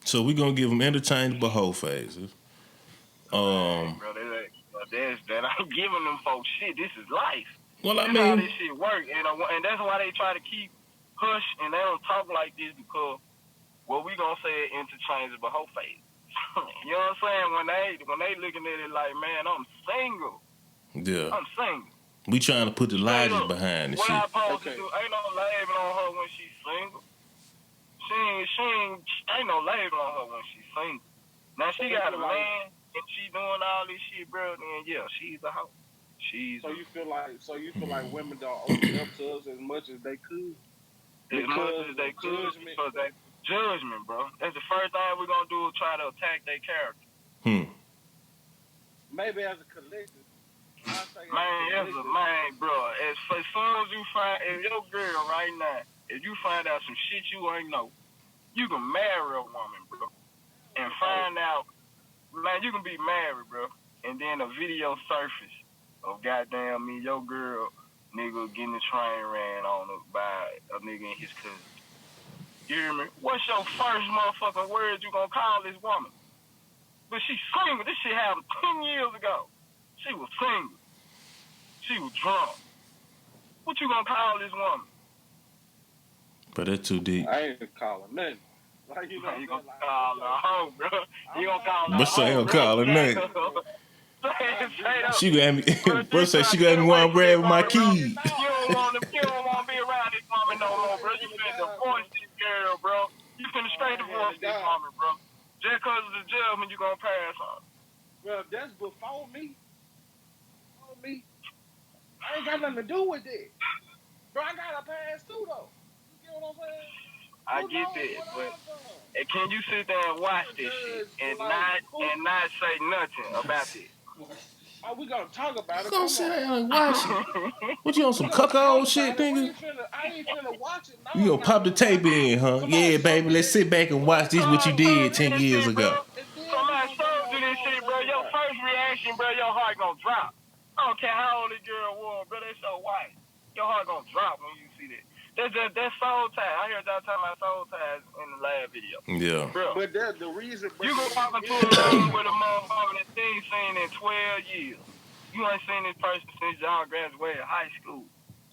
So we gonna give them interchangeable whole phases. Bro, that ain't giving them folks shit. This is life. Well, I mean, how this shit work, and that's why they try to keep hush and they don't talk like this because what we gonna say is interchangeable whole phase. You know what I'm saying? When they looking at it like, man, I'm single. Yeah. I'm single. We trying to put the logic behind this shit. What I supposed to do? Ain't no label on her when she's single. ain't no label on her when she single. Now she got a man and she doing all this shit, bro. Then yeah, she's a hoe. So you feel like women don't open up to us as much as they could. As much as they could because they judgment, bro. That's the first thing we're gonna do is try to attack their character. Maybe as a collective. Man, bro. As soon as you find, if your girl right now, if you find out some shit you ain't know, you can marry a woman, bro, and find out, man, you can be married, bro, and then a video surface of goddamn me, your girl, nigga, getting the train ran on by a nigga and his cousin. You hear me? What's your first motherfucking words you gonna call this woman? But she's single. This shit happened 10 years ago. She was single. She was drunk. What you gonna call this woman? But that's too deep. I ain't calling nothing. Like, you gonna call her a hoe, bro. You gonna call her a hoe, but say I'm calling nothing. She got me. Bro say she got me while I'm grabbing my keys. You don't want to be around this woman no more, bro. You finna divorce this girl, bro. You finna straight divorce this woman, bro. Just cause of the judgment you gonna pass on. Well, that's before me. I ain't got nothing to do with it. Bro, I gotta pass too, though. You get what I'm saying? I get that, but can you sit there and watch this shit and not say nothing about it? Oh, we gonna talk about it. Gonna sit there and watch it. What you on some cuckold shit, nigga? I ain't finna watch it. No, you gonna pop the tape in, huh? Yeah, baby, let's sit back and watch this. What you did 10 years ago. Somebody showed you this shit, bro. Your first reaction, bro, your heart gonna drop. I don't care how old the girl was, bro. They so white. Your heart gonna drop when you see that. That's soul ties. I heard y'all talking about soul ties in the last video. Yeah. Bro. But that's the reason. You go walk into a room with a motherfucker that ain't seen in 12 years. You ain't seen this person since y'all graduated high school.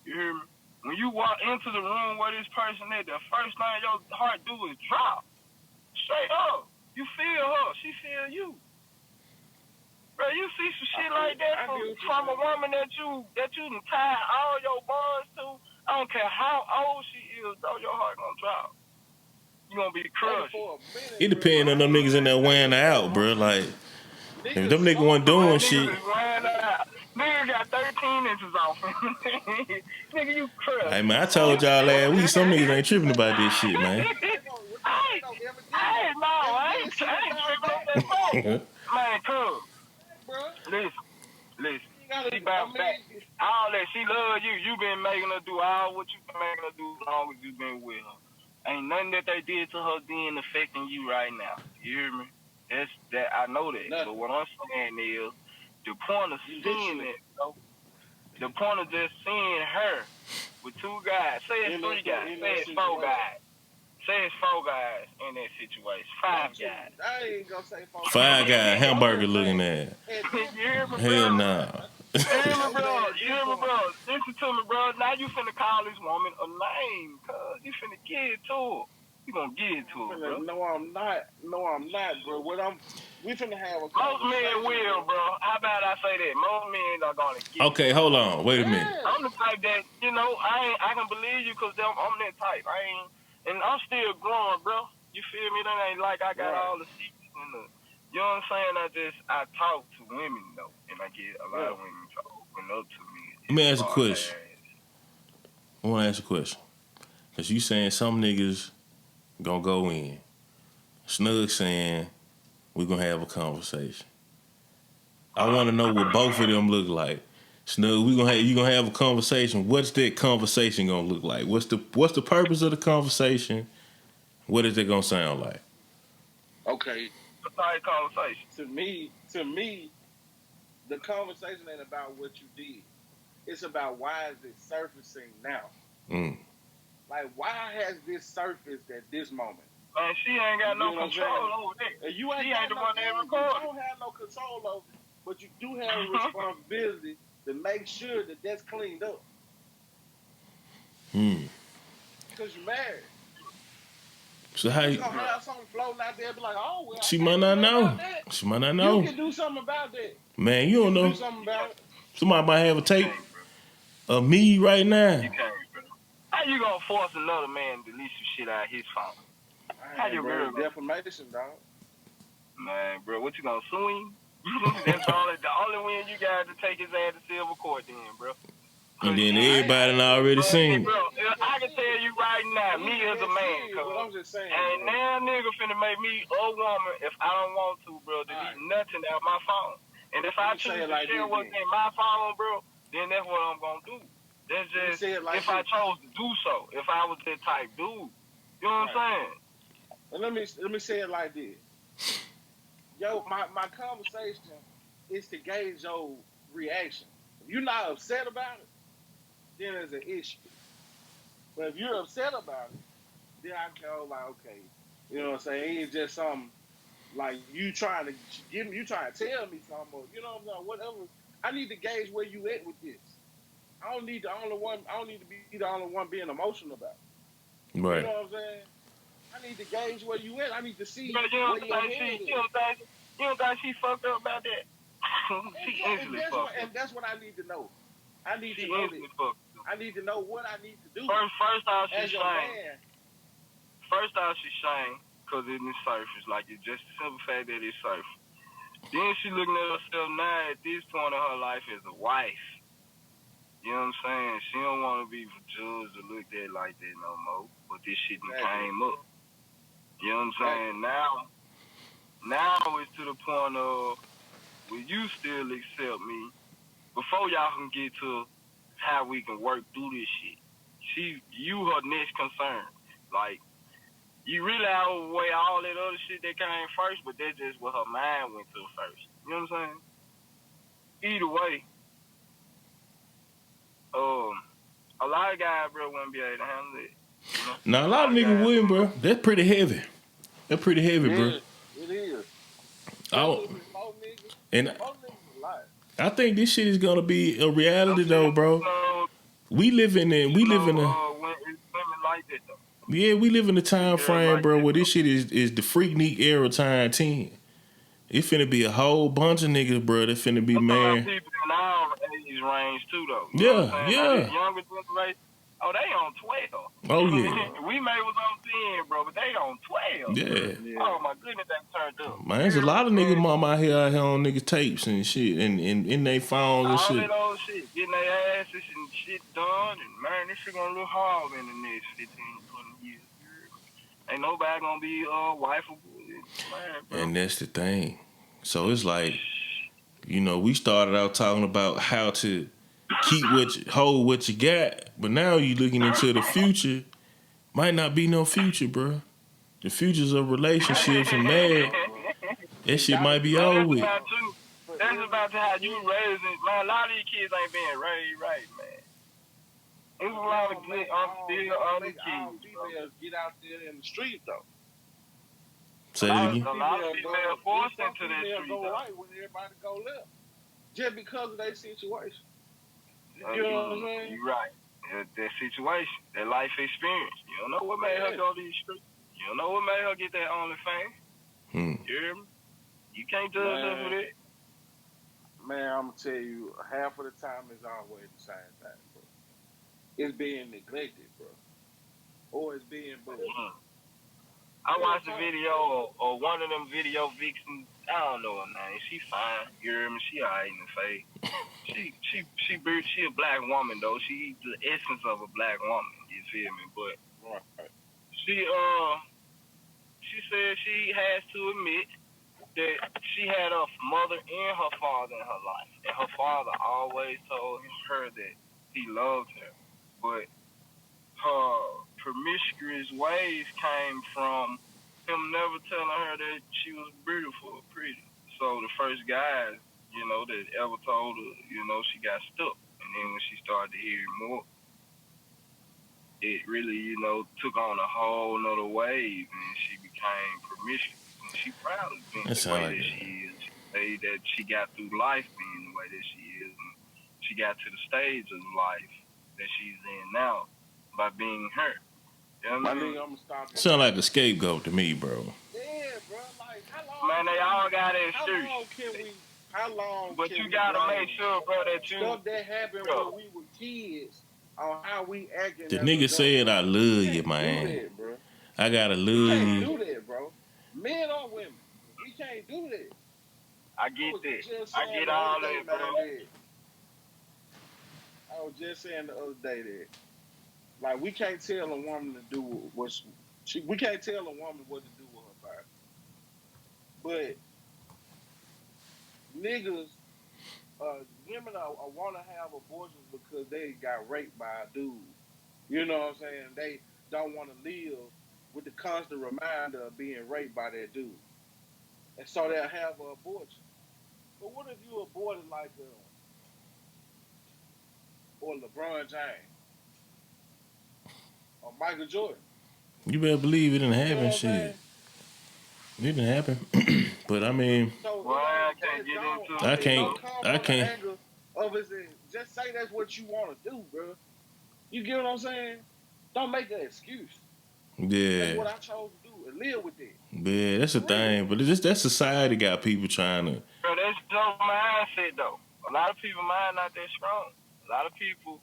You hear me? When you walk into the room where this person is, the first thing your heart do is drop. Straight up. You feel her. She feel you. Bro, you see some shit like that from a woman that you done tied all your bonds to. I don't care how old she is, bro, your heart gonna drop. You gonna be crushed. It depends on them niggas in there wearing her out, bro. Like, if them niggas wasn't doing shit. Nigga got 13 inches off. Nigga, you crushed. Hey, man, I told y'all last week, some niggas ain't tripping about this shit, man. I ain't tripping on that. Man, cuz. Listen. She bounce back. All that. She love you. You been making her do all what you been making her do as long as you been with her. Ain't nothing that they did to her then affecting you right now. You hear me? That's that. I know that. Nothing. But what I'm saying is, the point of seeing it, the point of just seeing her with two guys, say it's 3 guys, say it's 4 guys. Say it's 4 guys in that situation. 5 guys. I ain't gonna say 4 guys. 5 guys, hamburger looking at. Hell nah. You hear me, bro? Listen to me, bro. Now you finna call this woman a name, cuz. You finna get it to her. You gonna get it to her, bro. No, I'm not, bro. We finna have a most men will, bro. How about I say that? Most men are gonna get it. Okay, hold on. Wait a minute. I'm the type that, I can believe you because I'm that type. And I'm still growing, bro. You feel me? That ain't like I got all the secrets and the, you know what I'm saying? I talk to women, though, and I get a lot of women to open up to me. Let me ask a question. I want to ask a question. Because you saying some niggas gonna go in. Snug saying we gonna have a conversation. I want to know what both of them look like. Snug, you gonna have a conversation. What's that conversation gonna look like? What's the purpose of the conversation? What is it gonna sound like? Okay. What type of conversation? To me, the conversation ain't about what you did. It's about why is it surfacing now. Like, why has this surfaced at this moment? Man, she ain't got no control over that. You ain't the one that recorded. You don't have no control over it, but you do have a responsibility to make sure that that's cleaned up. Because you're married. So how you gonna have something floating out there and be like, oh, well, she might not know. She might not know. You can do something about that. Man, you don't know. Do something about it. Somebody might have a tape of me right now. You can't, bro. How you gonna force another man to delete some shit out of his phone? How your bro, girl gonna defamation, dog. Man, bro, what you gonna sue him? That's the only win you got to take his ass to civil court then, bro. And then Shit, everybody done already seen it. bro, I can tell you right now, me as a man, but I'm just saying, and bro. now nigga finna make me a woman if I don't want to, bro, delete nothing out my phone. And if I choose to share what's in my phone, bro, then that's what I'm gonna do. That's just if I chose to do so. If I was that type dude, you know what I'm saying? And let me say it like this. Yo, my conversation is to gauge your reaction. If you're not upset about it, then there's an issue. But if you're upset about it, then I go like, okay, you know what I'm saying? It ain't just something like you trying to give me, you trying to tell me something, or, you know what I'm saying? Whatever. I need to gauge where you at with this. I don't need to be the only one being emotional about it. Right. You know what I'm saying? I need to gauge where you at. I need to see where your head is. You don't think she fucked up about that? She instantly fucked up. And that's what I need to know. I need to know this. I need to know what I need to do. First off, she's saying. First off, she's saying because it is surface. Like, it's just the simple fact that it's surface. Then she looking at herself now at this point in her life as a wife. You know what I'm saying? She don't want to be judged or looked at like that no more. But this shit came up. You know what I'm saying? Now it's to the point of, will you still accept me before y'all can get to how we can work through this shit? You her next concern. Like, you really outweigh all that other shit that came first, but that's just what her mind went to first. You know what I'm saying? Either way, a lot of guys, bro, wouldn't be able to handle it. You know? Now, a lot of niggas wouldn't, bro. That's pretty heavy. That's pretty heavy, bro. It is. And I think this shit is gonna be a reality, though, bro. We live in a we live in a time frame, bro, where this shit is the Freaknik era time 10. It finna be a whole bunch of niggas, bro, that finna be man. People in our age range too, though. You know what I'm saying? Like, younger generation, they on 12. Oh yeah. We may was on 10, bro, but they on 12. Yeah. Oh my goodness, that turned up. Man, there's a lot of niggas mom out here on niggas tapes and shit, and in their phones and shit. All that old shit, getting their asses and shit done, and man, this shit gonna look hard in the next 15, 20 years. Ain't nobody gonna be wifeable. And that's the thing. So it's like, you know, we started out talking about how to hold what you got, but now you looking into the future. Might not be no future, bro. The futures of relationships and marriage, that shit might be over with. That's about how you raise it, man. A lot of these kids ain't being raised right, man. There's a lot of good, other kids. Females get out there in the street, though. Say it again. A lot of females forced into that street, go right when everybody go left, just because of their situation. You know what I'm saying? You're right. That situation, that life experience. You don't know what made her go to these streets. You don't know what made her get that OnlyFans. You hear me? You can't judge her for that. Man, I'm gonna tell you, half of the time it's always the same thing, bro. It's being neglected, bro, or it's being bullied. I watched a video or one of them video vixens. I don't know her name. She fine. You hear me? She alright in the face. She a black woman though. She the essence of a black woman. You feel me? But she said she has to admit that she had a mother and her father in her life, and her father always told her that he loved her, but her promiscuous ways came from him never telling her that she was beautiful or pretty. So the first guy, you know, that ever told her, you know, she got stuck. And then when she started to hear more, it really, you know, took on a whole nother wave, and she became promiscuous. And she proud of being the way that she is. She say that she got through life being the way that she is, and she got to the stage of life that she's in now by being her. You know what I mean? Sound like a scapegoat to me, bro. Yeah, bro. Like, how long? Man, they all got excuse. How long? But you gotta make sure, bro, that you stuff that happened when we were kids on how we acting. The nigga said, "I love you, man." I gotta We love can't you. do that, bro. Men or women, we can't do that. I I get was that. just I saying get the other all day, that, bro. man, that I was just saying the other day that like we can't tell a woman to do what we can't tell a woman what to do with her body. But niggas, women are want to have abortions because they got raped by a dude. You know what I'm saying? They don't want to live with the constant reminder of being raped by that dude, and so they'll have an abortion. But what if you aborted like or LeBron James or Michael Jordan? You better believe it didn't You know happen. what I'm Shit, saying? it didn't happen. But I mean, So Well, it I ain't can't just get don't. into I I it, mean, can't. don't though. come I from the can't. angle of it. Just say that's what you want to do, bro. You get what I'm saying? Don't make an excuse. That's Yeah, what I chose to do and live with it. yeah, that's the For real. thing. But it's just that society got people trying to. Bro, that's your mindset, though. A lot of people mind not that strong. A lot of people,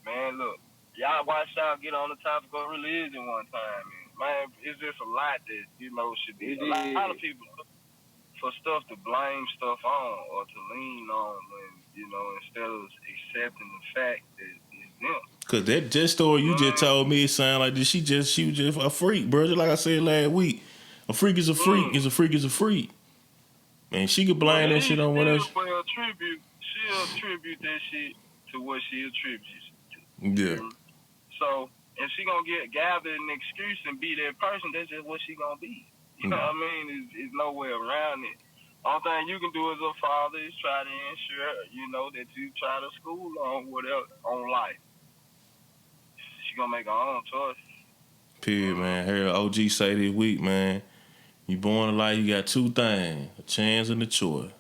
man, look, y'all watch y'all get on the topic of religion one time, and man, it's just a lot that should be. It A lot of did. people look for stuff to blame stuff on or to lean on when instead of accepting the fact that it's them. Cause that just story You you know just what told me, it sound like this. She was just a freak, bro. Just like I said last week, a freak is a I freak. mean? Is a freak is a freak. And she could But blame that she shit on what still else. will attribute. She'll attribute that shit to what she attributes it to. You Yeah. hear me? So, if she gonna gather an excuse and be that person, that's just what she gonna be. You know what I mean? It's no way around it. Only thing you can do as a father is try to ensure, that you try to school on whatever on life. She gonna make her own choice. Period, man. Heard OG say this week, man. You born in life, you got two things: a chance and a choice.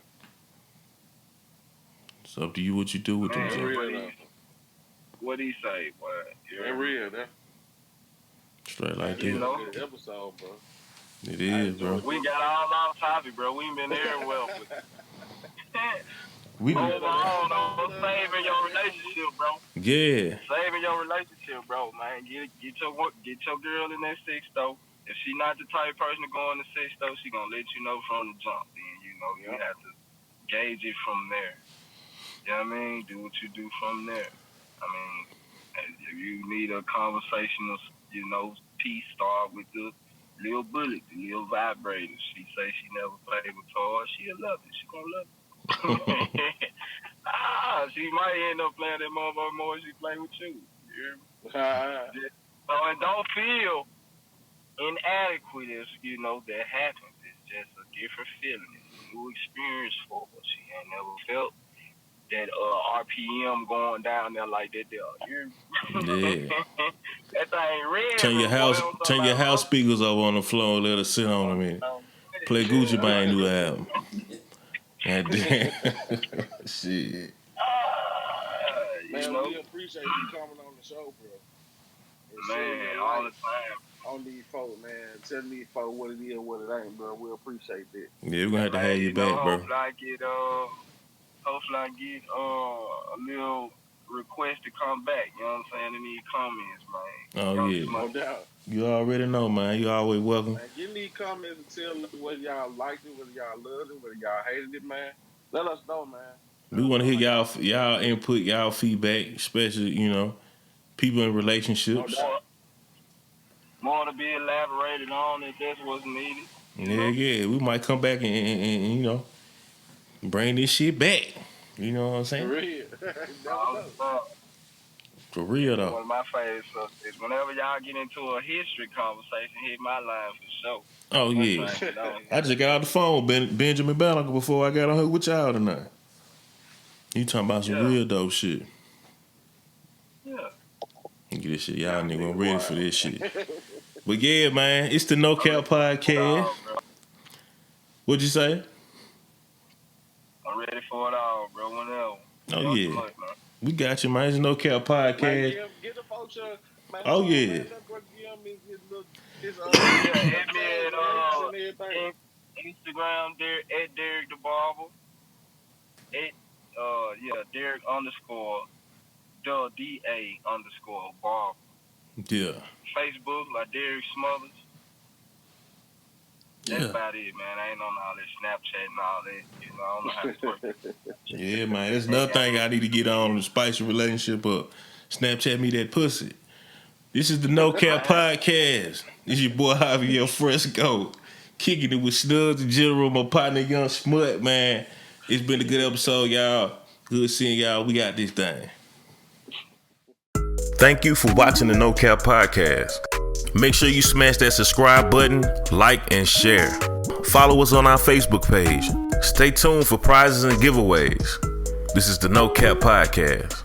It's up to you what you do with them. That Man, Jim. real though. what he say, boy? That real. Straight Man, like this was that. a good episode, bro. It I is, bro. enjoyed We this. got all our topic, bro. We ain't been everywhere with it. We For real though, the Overall, episode though, saving your relationship, bro. yeah. Saving your relationship, bro, man. Get your girl in that six though. If she not the type of person to go in the six though, she gonna let you know from the jump. Then you have to gauge it from there. You know what I mean? Do what you do from there. I mean, if you need a conversational, piece, start with the little bullet, the little vibrator. She say she never played with toys. She'll love it. She gonna love it. She might end up playing that motherfucker more than she play with you. So, and don't feel inadequate if, that happens. It's just a different feeling. It's a new experience for her. She ain't never felt that RPM going down there like that there. Yeah. That thing red, Turn your boy. house speakers over on the floor and let her sit on them and play Gucci Mane new album. God damn. Shit. Man, we appreciate you coming on the show, bro. And shedding Man, your all light the time. on these folks, man. Telling these folks what it is, what it ain't, bro. We appreciate that. Yeah, we're gonna have to have Man, you back, bro. hopefully I get a little request to come back. You know what I'm saying? In these comments, man. Oh Young yeah. No Smutt. doubt. You already know, man. You always welcome. Man, give me comments and tell us whether y'all liked it, whether y'all loved it, whether y'all hated it, man. Let us know, man. We Let us want to know hear how y'all feel y'all about it. input, y'all feedback, especially people in No relationships. doubt. More to be elaborated on if that's what's needed. Yeah. We might come back and bring this shit back. You know what I'm For saying? real. Never know. For real though. One of my favorites is whenever y'all get into a history conversation, hit my line for sure. Oh yeah. I just got off the phone with Benjamin Banneker before I got on here with y'all tonight. You talking about some real dope shit. Yeah. Get this shit. Y'all Y'all nigga nigga ready wild. for this shit. But yeah, man, it's the No Cap Podcast. What'd you say? I'm ready for it all, bro. Whenever. Oh yeah. We got you, man. It's the No Cap Man, Podcast. get the folks man. Oh Hold on, yeah. man. Let bro give him his hit me tags and links and everything. Instagram there at Derek the Barber. Derek _ DA _ Barber. Yeah. Facebook, like Derek Smothers. That's about it, man. I ain't on all that Snapchat and all that. You know, I don't know how to work. Yeah, man. That's another thing I need to get on to spice your relationship up. Snapchat me that pussy. This is the No Cap Podcast. This is your boy Javier Fresco. Kicking it with Snubs and General, my partner Young Smutt, man. It's been a good episode, y'all. Good seeing y'all. We got this thing. Thank you for watching the No Cap Podcast. Make sure you smash that subscribe button, like, and share. Follow us on our Facebook page. Stay tuned for prizes and giveaways. This is the No Cap Podcast.